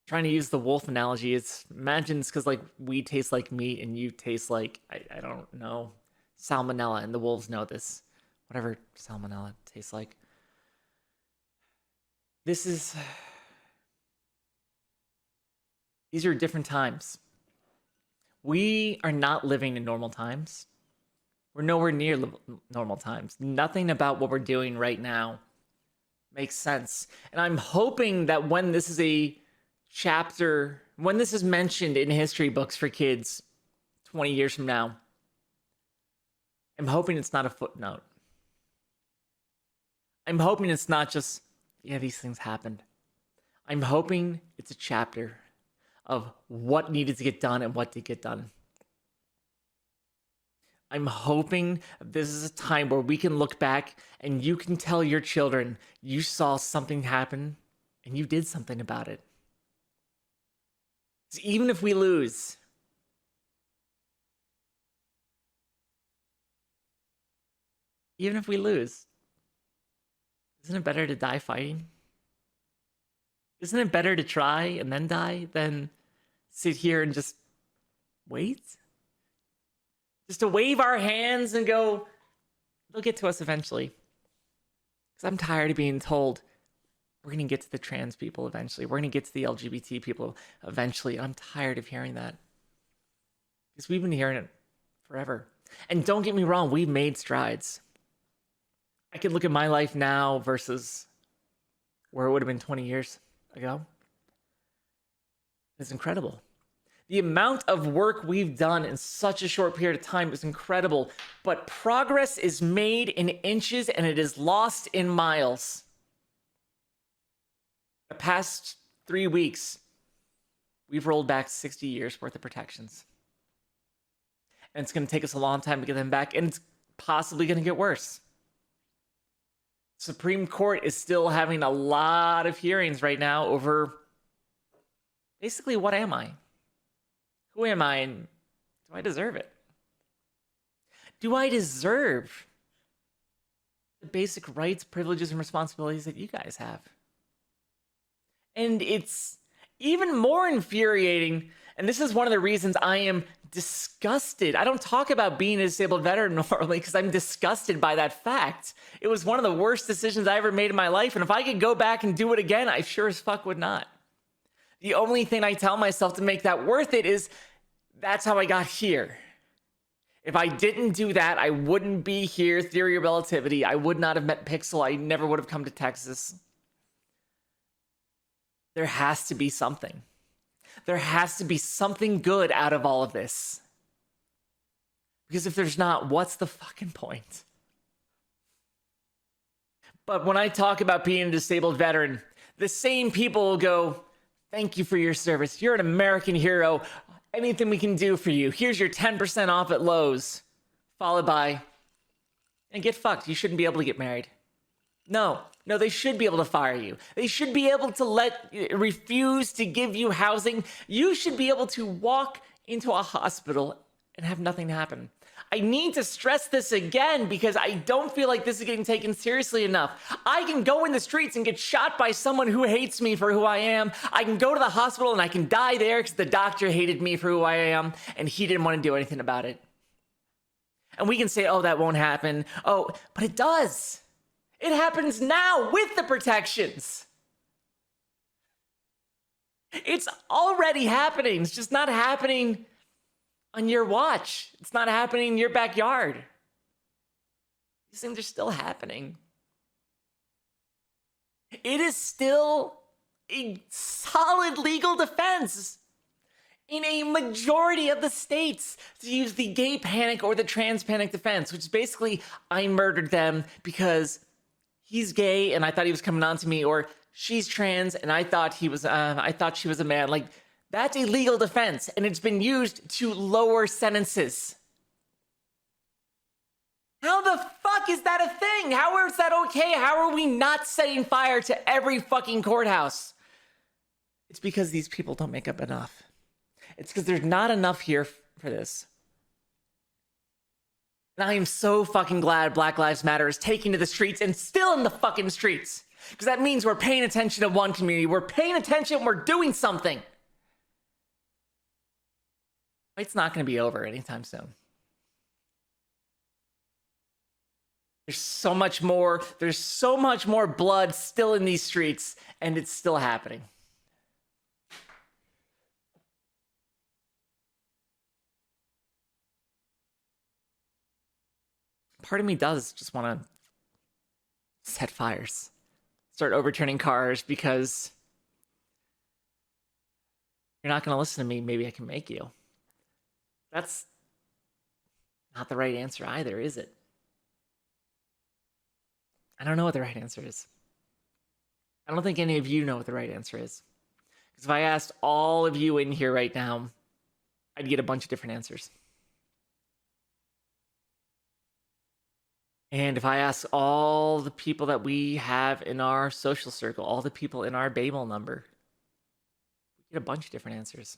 Trying to use the wolf analogy, imagine it's because like we taste like meat and you taste like, I don't know, salmonella, and the wolves know this. Whatever salmonella tastes like. These are different times. We are not living in normal times. We're nowhere near normal times. Nothing about what we're doing right now makes sense. And I'm hoping that when this is a chapter, when this is mentioned in history books for kids 20 years from now, I'm hoping it's not a footnote. I'm hoping it's not just, yeah, these things happened. I'm hoping it's a chapter of what needed to get done and what did get done. I'm hoping this is a time where we can look back and you can tell your children you saw something happen and you did something about it. So even if we lose, isn't it better to die fighting? Isn't it better to try and then die than sit here and just wait? Just to wave our hands and go, they'll get to us eventually. Because I'm tired of being told, we're going to get to the trans people eventually. We're going to get to the LGBT people eventually. I'm tired of hearing that. Because we've been hearing it forever. And don't get me wrong, we've made strides. I can look at my life now versus where it would have been 20 years ago. It's incredible. The amount of work we've done in such a short period of time is incredible, but progress is made in inches and it is lost in miles. The past 3 weeks, we've rolled back 60 years worth of protections. And it's going to take us a long time to get them back, and it's possibly going to get worse. Supreme Court is still having a lot of hearings right now over basically, what am I? Who am I, and do I deserve it? Do I deserve the basic rights, privileges, and responsibilities that you guys have? And it's even more infuriating, and this is one of the reasons I am disgusted. I don't talk about being a disabled veteran normally because I'm disgusted by that fact. It was one of the worst decisions I ever made in my life, and if I could go back and do it again, I sure as fuck would not. The only thing I tell myself to make that worth it is that's how I got here. If I didn't do that, I wouldn't be here. Theory of relativity. I would not have met Pixel. I never would have come to Texas. There has to be something. There has to be something good out of all of this. Because if there's not, what's the fucking point? But when I talk about being a disabled veteran, the same people will go, thank you for your service. You're an American hero. Anything we can do for you. Here's your 10% off at Lowe's. Followed by, and get fucked. You shouldn't be able to get married. No, they should be able to fire you. They should be able to refuse to give you housing. You should be able to walk into a hospital and have nothing happen. I need to stress this again because I don't feel like this is getting taken seriously enough. I can go in the streets and get shot by someone who hates me for who I am. I can go to the hospital and I can die there because the doctor hated me for who I am and he didn't want to do anything about it. And we can say, oh, that won't happen. Oh, but it does. It happens now with the protections. It's already happening. It's just not happening on your watch. It's not happening in your backyard. These things are still happening. It is still a solid legal defense in a majority of the states to use the gay panic or the trans panic defense, which is basically, I murdered them because he's gay and I thought he was coming on to me, or she's trans and I thought she was a man. Like, that's a legal defense, and it's been used to lower sentences. How the fuck is that a thing? How is that okay? How are we not setting fire to every fucking courthouse? It's because these people don't make up enough. It's because there's not enough here for this. And I am so fucking glad Black Lives Matter is taking to the streets and still in the fucking streets. Because that means we're paying attention to one community. We're paying attention. We're doing something. It's not going to be over anytime soon. There's so much more. There's so much more blood still in these streets, and it's still happening. Part of me does just want to set fires, start overturning cars, because you're not going to listen to me. Maybe I can make you. That's not the right answer either, is it? I don't know what the right answer is. I don't think any of you know what the right answer is. Because if I asked all of you in here right now, I'd get a bunch of different answers. And if I ask all the people that we have in our social circle, all the people in our Babel number, we get a bunch of different answers.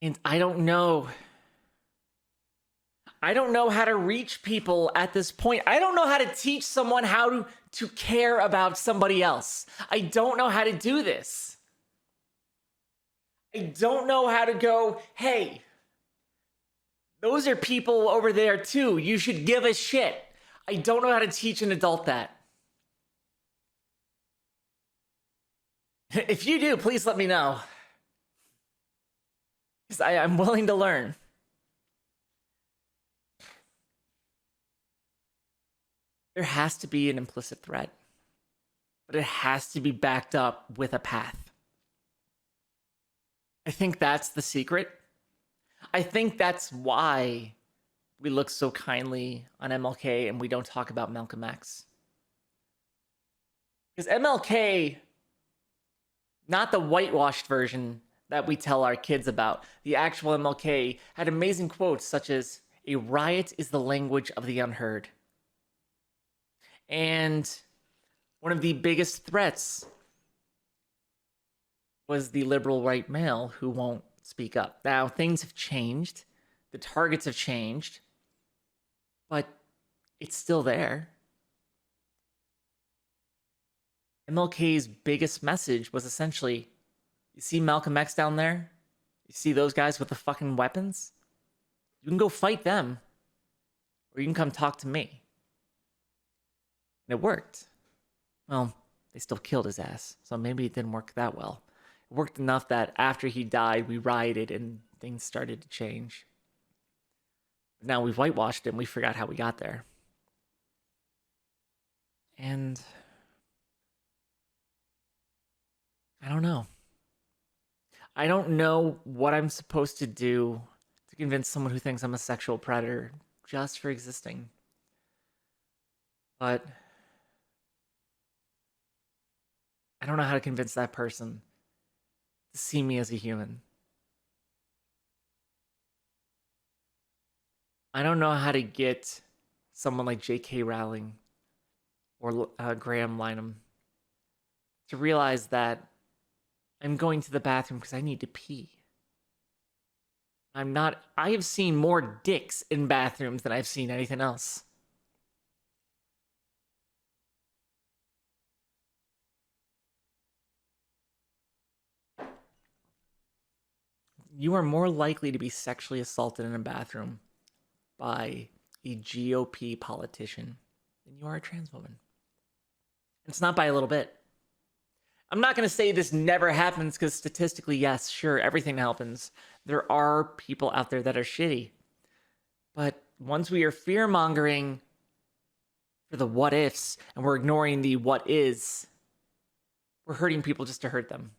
And I don't know how to reach people at this point. I don't know how to teach someone how to care about somebody else. I don't know how to do this. I don't know how to go, hey, those are people over there too. You should give a shit. I don't know how to teach an adult that. If you do, please let me know. Because I'm willing to learn. There has to be an implicit threat, but it has to be backed up with a path. I think that's the secret. I think that's why we look so kindly on MLK and we don't talk about Malcolm X. Because MLK, not the whitewashed version that we tell our kids about, the actual MLK had amazing quotes such as, "A riot is the language of the unheard." And one of the biggest threats was the liberal white male who won't speak up. Now, things have changed. The targets have changed. But it's still there. MLK's biggest message was essentially, you see Malcolm X down there? You see those guys with the fucking weapons? You can go fight them. Or you can come talk to me. And it worked. Well, they still killed his ass, so maybe it didn't work that well. worked enough that after he died, we rioted and things started to change. Now we've whitewashed it and we forgot how we got there. And I don't know. I don't know what I'm supposed to do to convince someone who thinks I'm a sexual predator just for existing. But I don't know how to convince that person to see me as a human. I don't know how to get someone like J.K. Rowling or Graham Lineham to realize that I'm going to the bathroom because I need to pee. I have seen more dicks in bathrooms than I've seen anything else. You are more likely to be sexually assaulted in a bathroom by a GOP politician than you are a trans woman. It's not by a little bit. I'm not going to say this never happens because statistically, yes, sure, everything happens. There are people out there that are shitty. But once we are fear mongering for the what ifs and we're ignoring the what is, we're hurting people just to hurt them.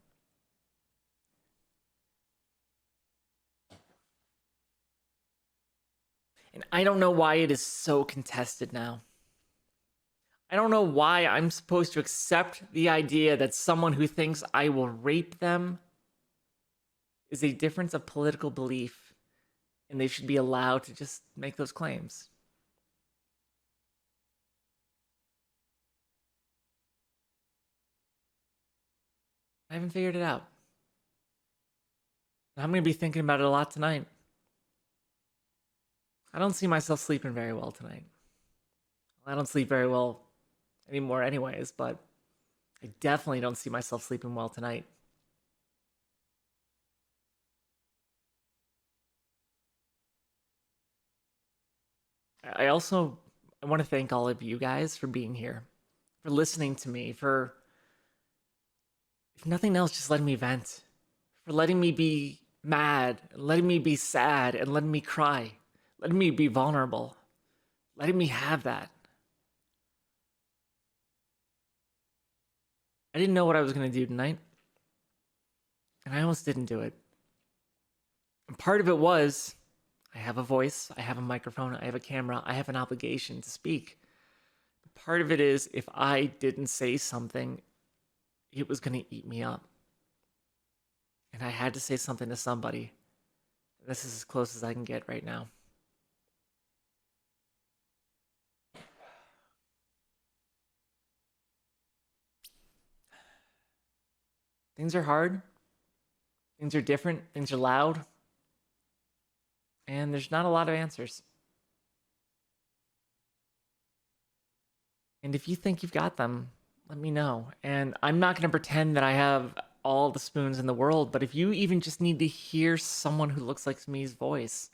And I don't know why it is so contested now. I don't know why I'm supposed to accept the idea that someone who thinks I will rape them is a difference of political belief and they should be allowed to just make those claims. I haven't figured it out. I'm going to be thinking about it a lot tonight. I don't see myself sleeping very well tonight. I don't sleep very well anymore anyways, but I definitely don't see myself sleeping well tonight. I want to thank all of you guys for being here, for listening to me, for, if nothing else, just letting me vent, for letting me be mad, letting me be sad, and letting me cry, letting me be vulnerable, letting me have that. I didn't know what I was going to do tonight, and I almost didn't do it. And part of it was, I have a voice, I have a microphone, I have a camera, I have an obligation to speak. Part of it is, if I didn't say something, it was going to eat me up. And I had to say something to somebody. This is as close as I can get right now. Things are hard. Things are different. Things are loud. And there's not a lot of answers. And if you think you've got them, let me know. And I'm not going to pretend that I have all the spoons in the world, but if you even just need to hear someone who looks like me's voice,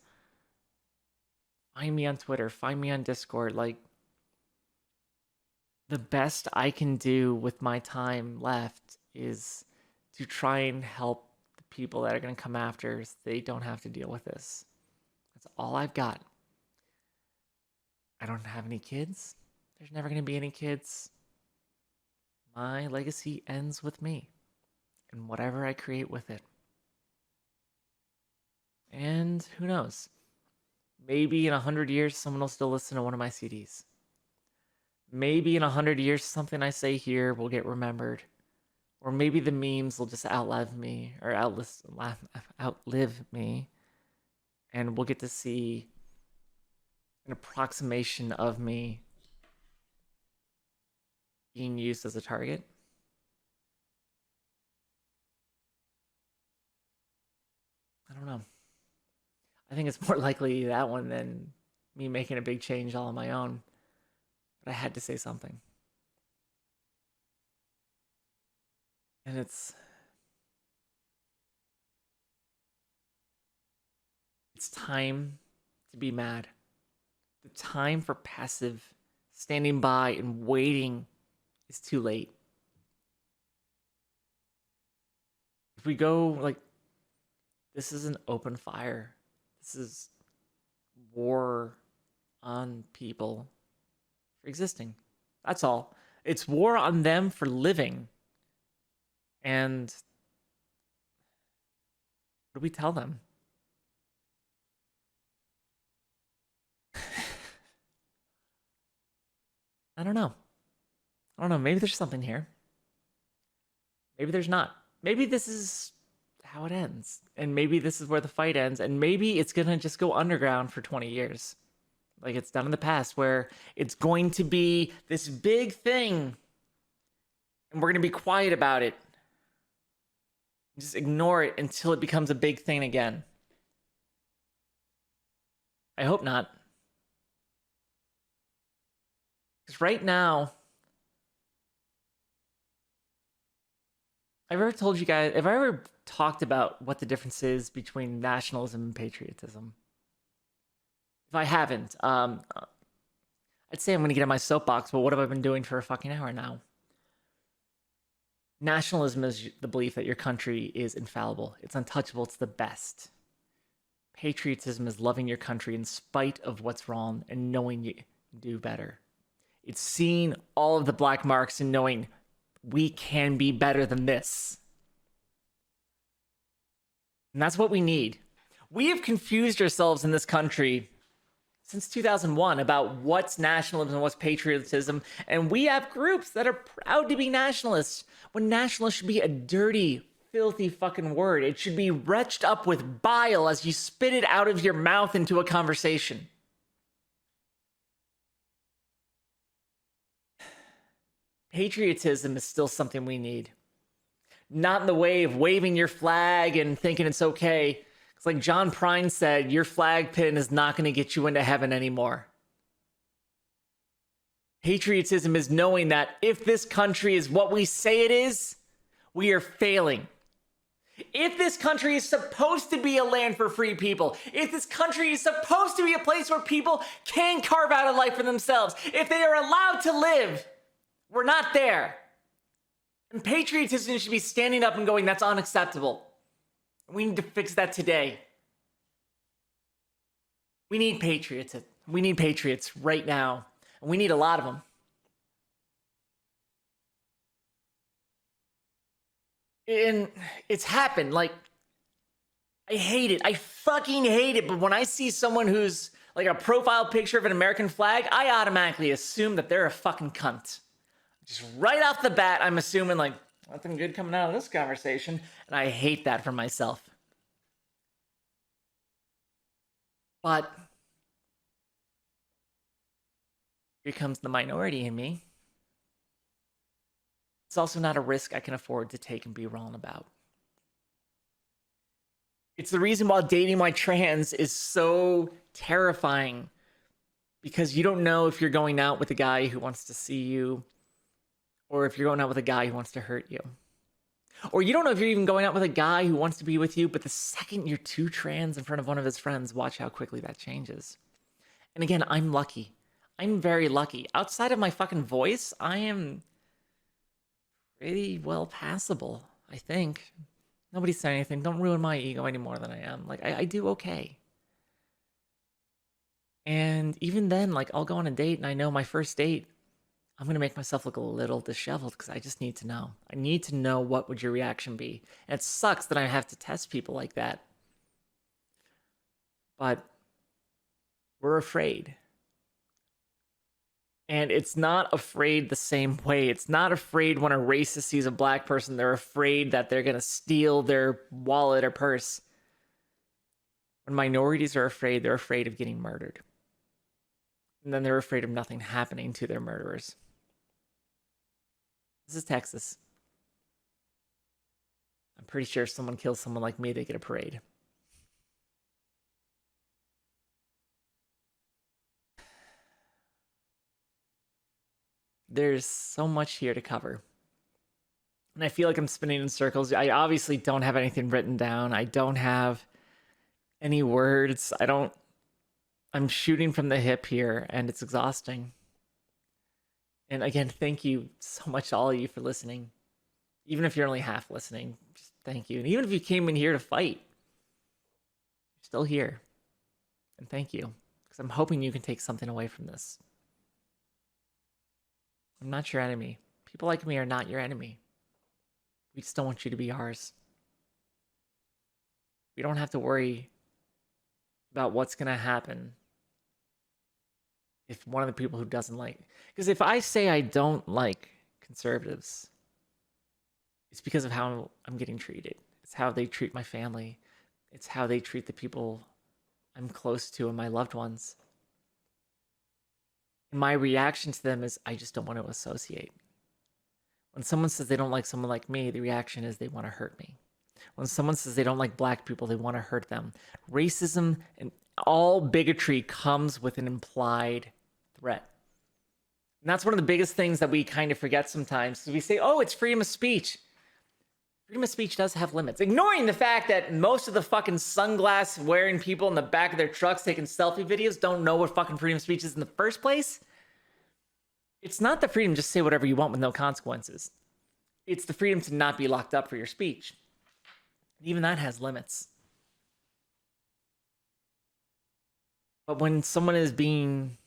find me on Twitter, find me on Discord. Like, the best I can do with my time left is to try and help the people that are going to come after so they don't have to deal with this. That's all I've got. I don't have any kids. There's never going to be any kids. My legacy ends with me and whatever I create with it. And who knows? Maybe in 100 years, someone will still listen to one of my CDs. Maybe in 100 years, something I say here will get remembered. Or maybe the memes will just outlive me or outlive me. And we'll get to see an approximation of me being used as a target. I don't know. I think it's more likely that one than me making a big change all on my own. But I had to say something. And it's time to be mad. The time for passive standing by and waiting is too late. we go like, this is an open fire. This is war on people for existing. That's all. It's war on them for living. And what do we tell them? I don't know. Maybe there's something here. Maybe there's not. Maybe this is how it ends. And maybe this is where the fight ends. And maybe it's going to just go underground for 20 years. Like it's done in the past, where it's going to be this big thing. And we're going to be quiet about it. Just ignore it until it becomes a big thing again. I hope not. Because right now, I've ever told you guys, have I ever talked about what the difference is between nationalism and patriotism? If I haven't, I'd say I'm going to get on my soapbox, but what have I been doing for a fucking hour now? Nationalism is the belief that your country is infallible. It's untouchable. It's the best. Patriotism is loving your country in spite of what's wrong and knowing you do better. It's seeing all of the black marks and knowing we can be better than this. And that's what we need. We have confused ourselves in this country since 2001 about what's nationalism and what's patriotism. And we have groups that are proud to be nationalists, when nationalist should be a dirty, filthy fucking word. It should be retched up with bile as you spit it out of your mouth into a conversation. Patriotism is still something we need. Not in the way of waving your flag and thinking it's okay. It's like John Prine said, your flag pin is not going to get you into heaven anymore. Patriotism is knowing that if this country is what we say it is, we are failing. If this country is supposed to be a land for free people, if this country is supposed to be a place where people can carve out a life for themselves, if they are allowed to live, we're not there. And patriotism should be standing up and going, that's unacceptable. We need to fix that today. We need patriots. We need patriots right now. And we need a lot of them. And it's happened. Like, I hate it. I fucking hate it. But when I see someone who's like a profile picture of an American flag, I automatically assume that they're a fucking cunt. Just right off the bat, I'm assuming like, nothing good coming out of this conversation. And I hate that for myself. But here comes the minority in me. It's also not a risk I can afford to take and be wrong about. It's the reason why dating while trans is so terrifying. Because you don't know if you're going out with a guy who wants to see you, or if you're going out with a guy who wants to hurt you. Or you don't know if you're even going out with a guy who wants to be with you, but the second you're too trans in front of one of his friends, watch how quickly that changes. And again, I'm lucky. I'm very lucky. Outside of my fucking voice, I am pretty well passable, I think. Nobody's saying anything. Don't ruin my ego any more than I am. Like, I do okay. And even then, like, I'll go on a date and I know my first date, I'm going to make myself look a little disheveled because I just need to know. I need to know what would your reaction be. And it sucks that I have to test people like that. But we're afraid. And it's not afraid the same way. It's not afraid when a racist sees a black person. They're afraid that they're going to steal their wallet or purse. When minorities are afraid, they're afraid of getting murdered. And then they're afraid of nothing happening to their murderers. This is Texas. I'm pretty sure if someone kills someone like me, they get a parade. There's so much here to cover. And I feel like I'm spinning in circles. I obviously don't have anything written down. I don't have any words. I'm shooting from the hip here, and it's exhausting. And again, thank you so much, all of you, for listening. Even if you're only half listening, just thank you. And even if you came in here to fight, you're still here. And thank you. Because I'm hoping you can take something away from this. I'm not your enemy. People like me are not your enemy. We just don't want you to be ours. We don't have to worry about what's going to happen if one of the people who doesn't like, because if I say I don't like conservatives, it's because of how I'm getting treated. It's how they treat my family. It's how they treat the people I'm close to and my loved ones. And my reaction to them is I just don't want to associate. When someone says they don't like someone like me, the reaction is they want to hurt me. When someone says they don't like black people, they want to hurt them. Racism and all bigotry comes with an implied threat. And that's one of the biggest things that we kind of forget sometimes. So we say, oh, it's freedom of speech. Freedom of speech does have limits. Ignoring the fact that most of the fucking sunglass wearing people in the back of their trucks taking selfie videos don't know what fucking freedom of speech is in the first place. It's not the freedom to just say whatever you want with no consequences. It's the freedom to not be locked up for your speech. Even that has limits. But when someone is being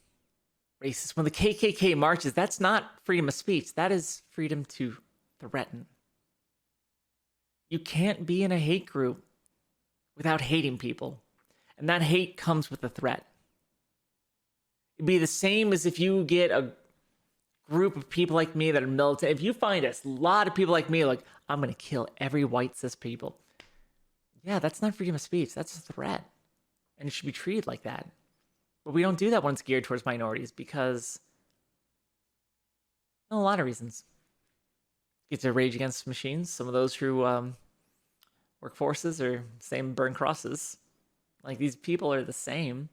racist, when the KKK marches, that's not freedom of speech. That is freedom to threaten. You can't be in a hate group without hating people. And that hate comes with a threat. It'd be the same as if you get a group of people like me that are militant. If you find a lot of people like me, like, I'm going to kill every white cis people. Yeah, that's not freedom of speech. That's a threat. And it should be treated like that. But we don't do that when it's geared towards minorities because a lot of reasons. Get to rage against machines. Some of those who work forces or same burn crosses. Like, these people are the same.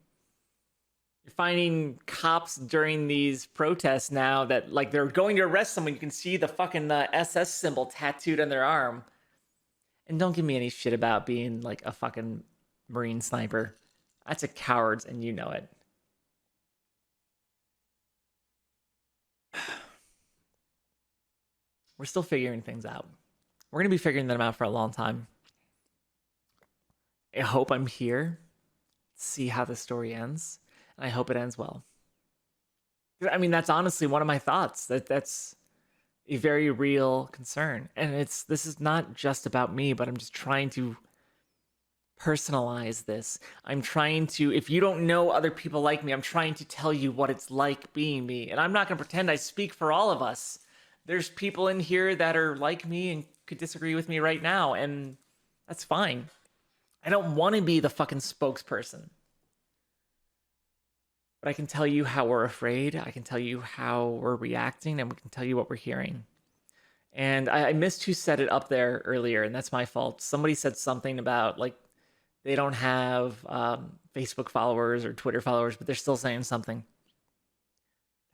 You're finding cops during these protests now that, like, they're going to arrest someone. You can see the fucking SS symbol tattooed on their arm. And don't give me any shit about being like a fucking Marine sniper. That's a coward's, and you know it. We're still figuring things out. We're going to be figuring them out for a long time. I hope I'm here to see how the story ends. And I hope it ends well. I mean, that's honestly one of my thoughts. That's a very real concern. And this is not just about me, but I'm just trying to personalize this. I'm trying to, if you don't know other people like me, I'm trying to tell you what it's like being me. And I'm not going to pretend I speak for all of us. There's people in here that are like me and could disagree with me right now, and that's fine. I don't want to be the fucking spokesperson. But I can tell you how we're afraid. I can tell you how we're reacting, and we can tell you what we're hearing. And I missed who said it up there earlier, and that's my fault. Somebody said something about, like, they don't have Facebook followers or Twitter followers, but they're still saying something.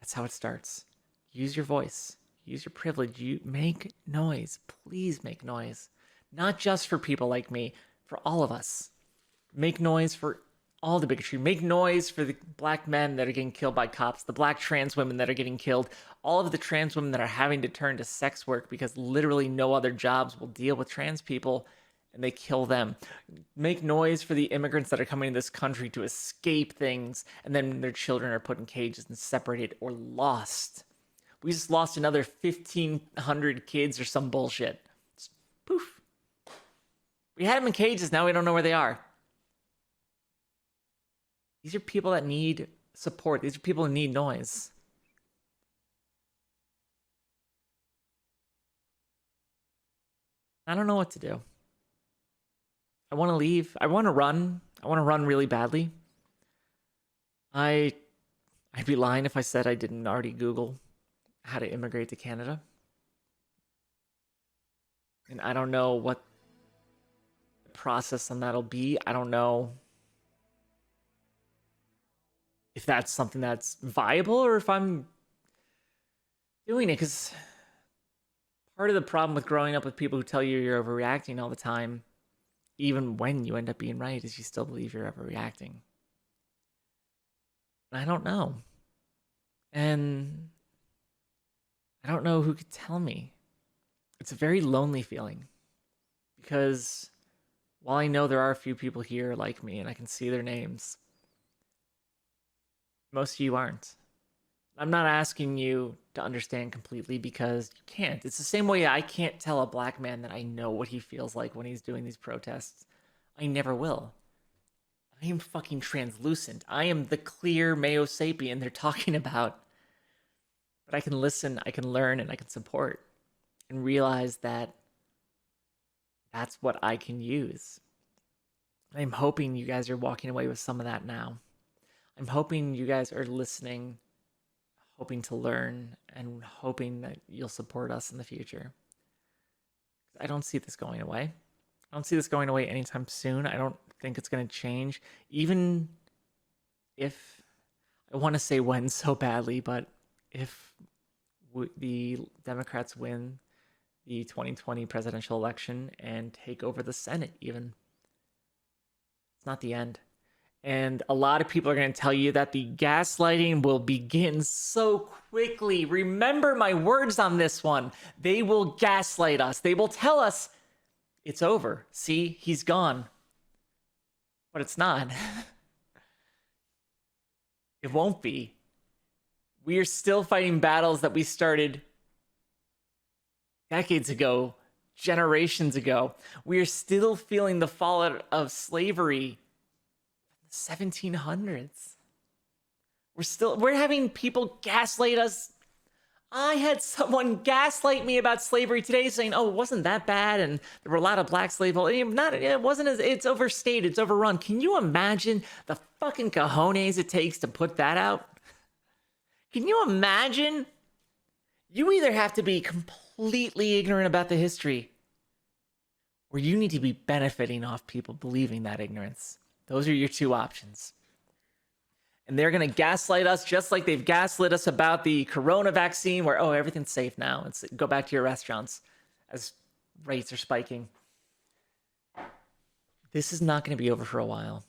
That's how it starts. Use your voice. Use your privilege. You make noise. Please make noise. Not just for people like me, for all of us. Make noise for all the bigotry. Make noise for the black men that are getting killed by cops, the black trans women that are getting killed, all of the trans women that are having to turn to sex work because literally no other jobs will deal with trans people, and they kill them. Make noise for the immigrants that are coming to this country to escape things, and then their children are put in cages and separated or lost. We just lost another 1,500 kids or some bullshit. Just poof. We had them in cages, now we don't know where they are. These are people that need support. These are people who need noise. I don't know what to do. I want to leave. I want to run. I want to run really badly. I'd be lying if I said I didn't already Google how to immigrate to Canada. And I don't know what the process on that'll be. I don't know if that's something that's viable or if I'm doing it, because part of the problem with growing up with people who tell you you're overreacting all the time, even when you end up being right, is you still believe you're overreacting. I don't know. And I don't know who could tell me. it's a very lonely feeling because while I know there are a few people here like me and I can see their names, most of you aren't. I'm not asking you to understand completely because you can't. It's the same way I can't tell a black man that I know what he feels like when he's doing these protests. I never will. I am fucking translucent. I am the clear Mayo sapien they're talking about. But I can listen, I can learn, and I can support and realize that that's what I can use. I'm hoping you guys are walking away with some of that now. I'm hoping you guys are listening, hoping to learn, and hoping that you'll support us in the future. I don't see this going away. I don't see this going away anytime soon. I don't think it's going to change. Even if, I want to say when so badly, but if the Democrats win the 2020 presidential election and take over the Senate even, it's not the end. And a lot of people are going to tell you that the gaslighting will begin so quickly. Remember my words on this one. They will gaslight us. They will tell us it's over. See, he's gone. But it's not. It won't be. We are still fighting battles that we started decades ago, generations ago. We are still feeling the fallout of slavery. 1700s. We're having people gaslight us. I had someone gaslight me about slavery today saying, oh, it wasn't that bad and there were a lot of black slaves. It wasn't as, it's overstated, it's overrun. Can you imagine the fucking cojones it takes to put that out? Can you imagine? You either have to be completely ignorant about the history or you need to be benefiting off people believing that ignorance. Those are your two options. And they're going to gaslight us just like they've gaslit us about the corona vaccine where, oh, everything's safe now. Go back to your restaurants as rates are spiking. This is not going to be over for a while.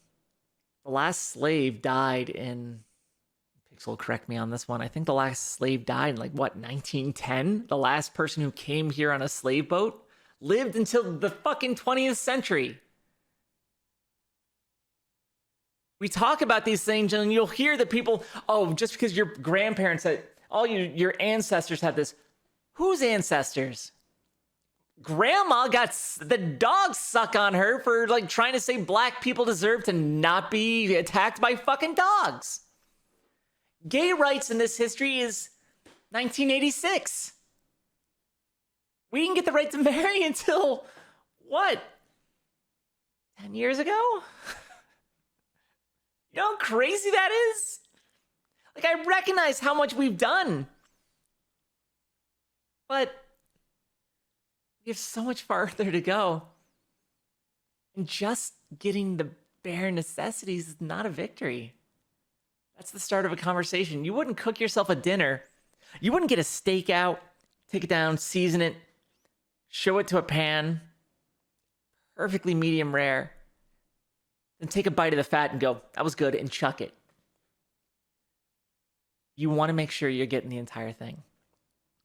The last slave died in, Pixel, correct me on this one, I think the last slave died in 1910? The last person who came here on a slave boat lived until the fucking 20th century. We talk about these things and you'll hear that people, oh, just because your grandparents had, your ancestors had this. Whose ancestors? Grandma got the dog suck on her for trying to say black people deserve to not be attacked by fucking dogs. Gay rights in this history is 1986. We didn't get the right to marry until, what, 10 years ago? You know how crazy that is? I recognize how much we've done. But we have so much farther to go. And just getting the bare necessities is not a victory. That's the start of a conversation. You wouldn't cook yourself a dinner. You wouldn't get a steak out, take it down, season it, show it to a pan, perfectly medium rare, then take a bite of the fat and go, that was good, and chuck it. You want to make sure you're getting the entire thing.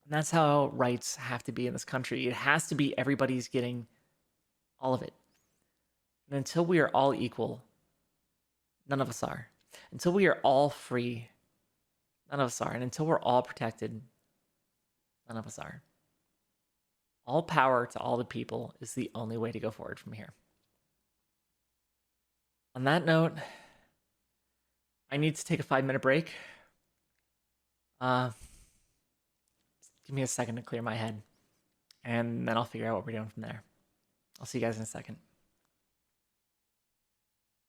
And that's how rights have to be in this country. It has to be everybody's getting all of it. And until we are all equal, none of us are. Until we are all free, none of us are. And until we're all protected, none of us are. All power to all the people is the only way to go forward from here. On that note, I need to take a 5-minute break. Give me a second to clear my head, and then I'll figure out what we're doing from there. I'll see you guys in a second.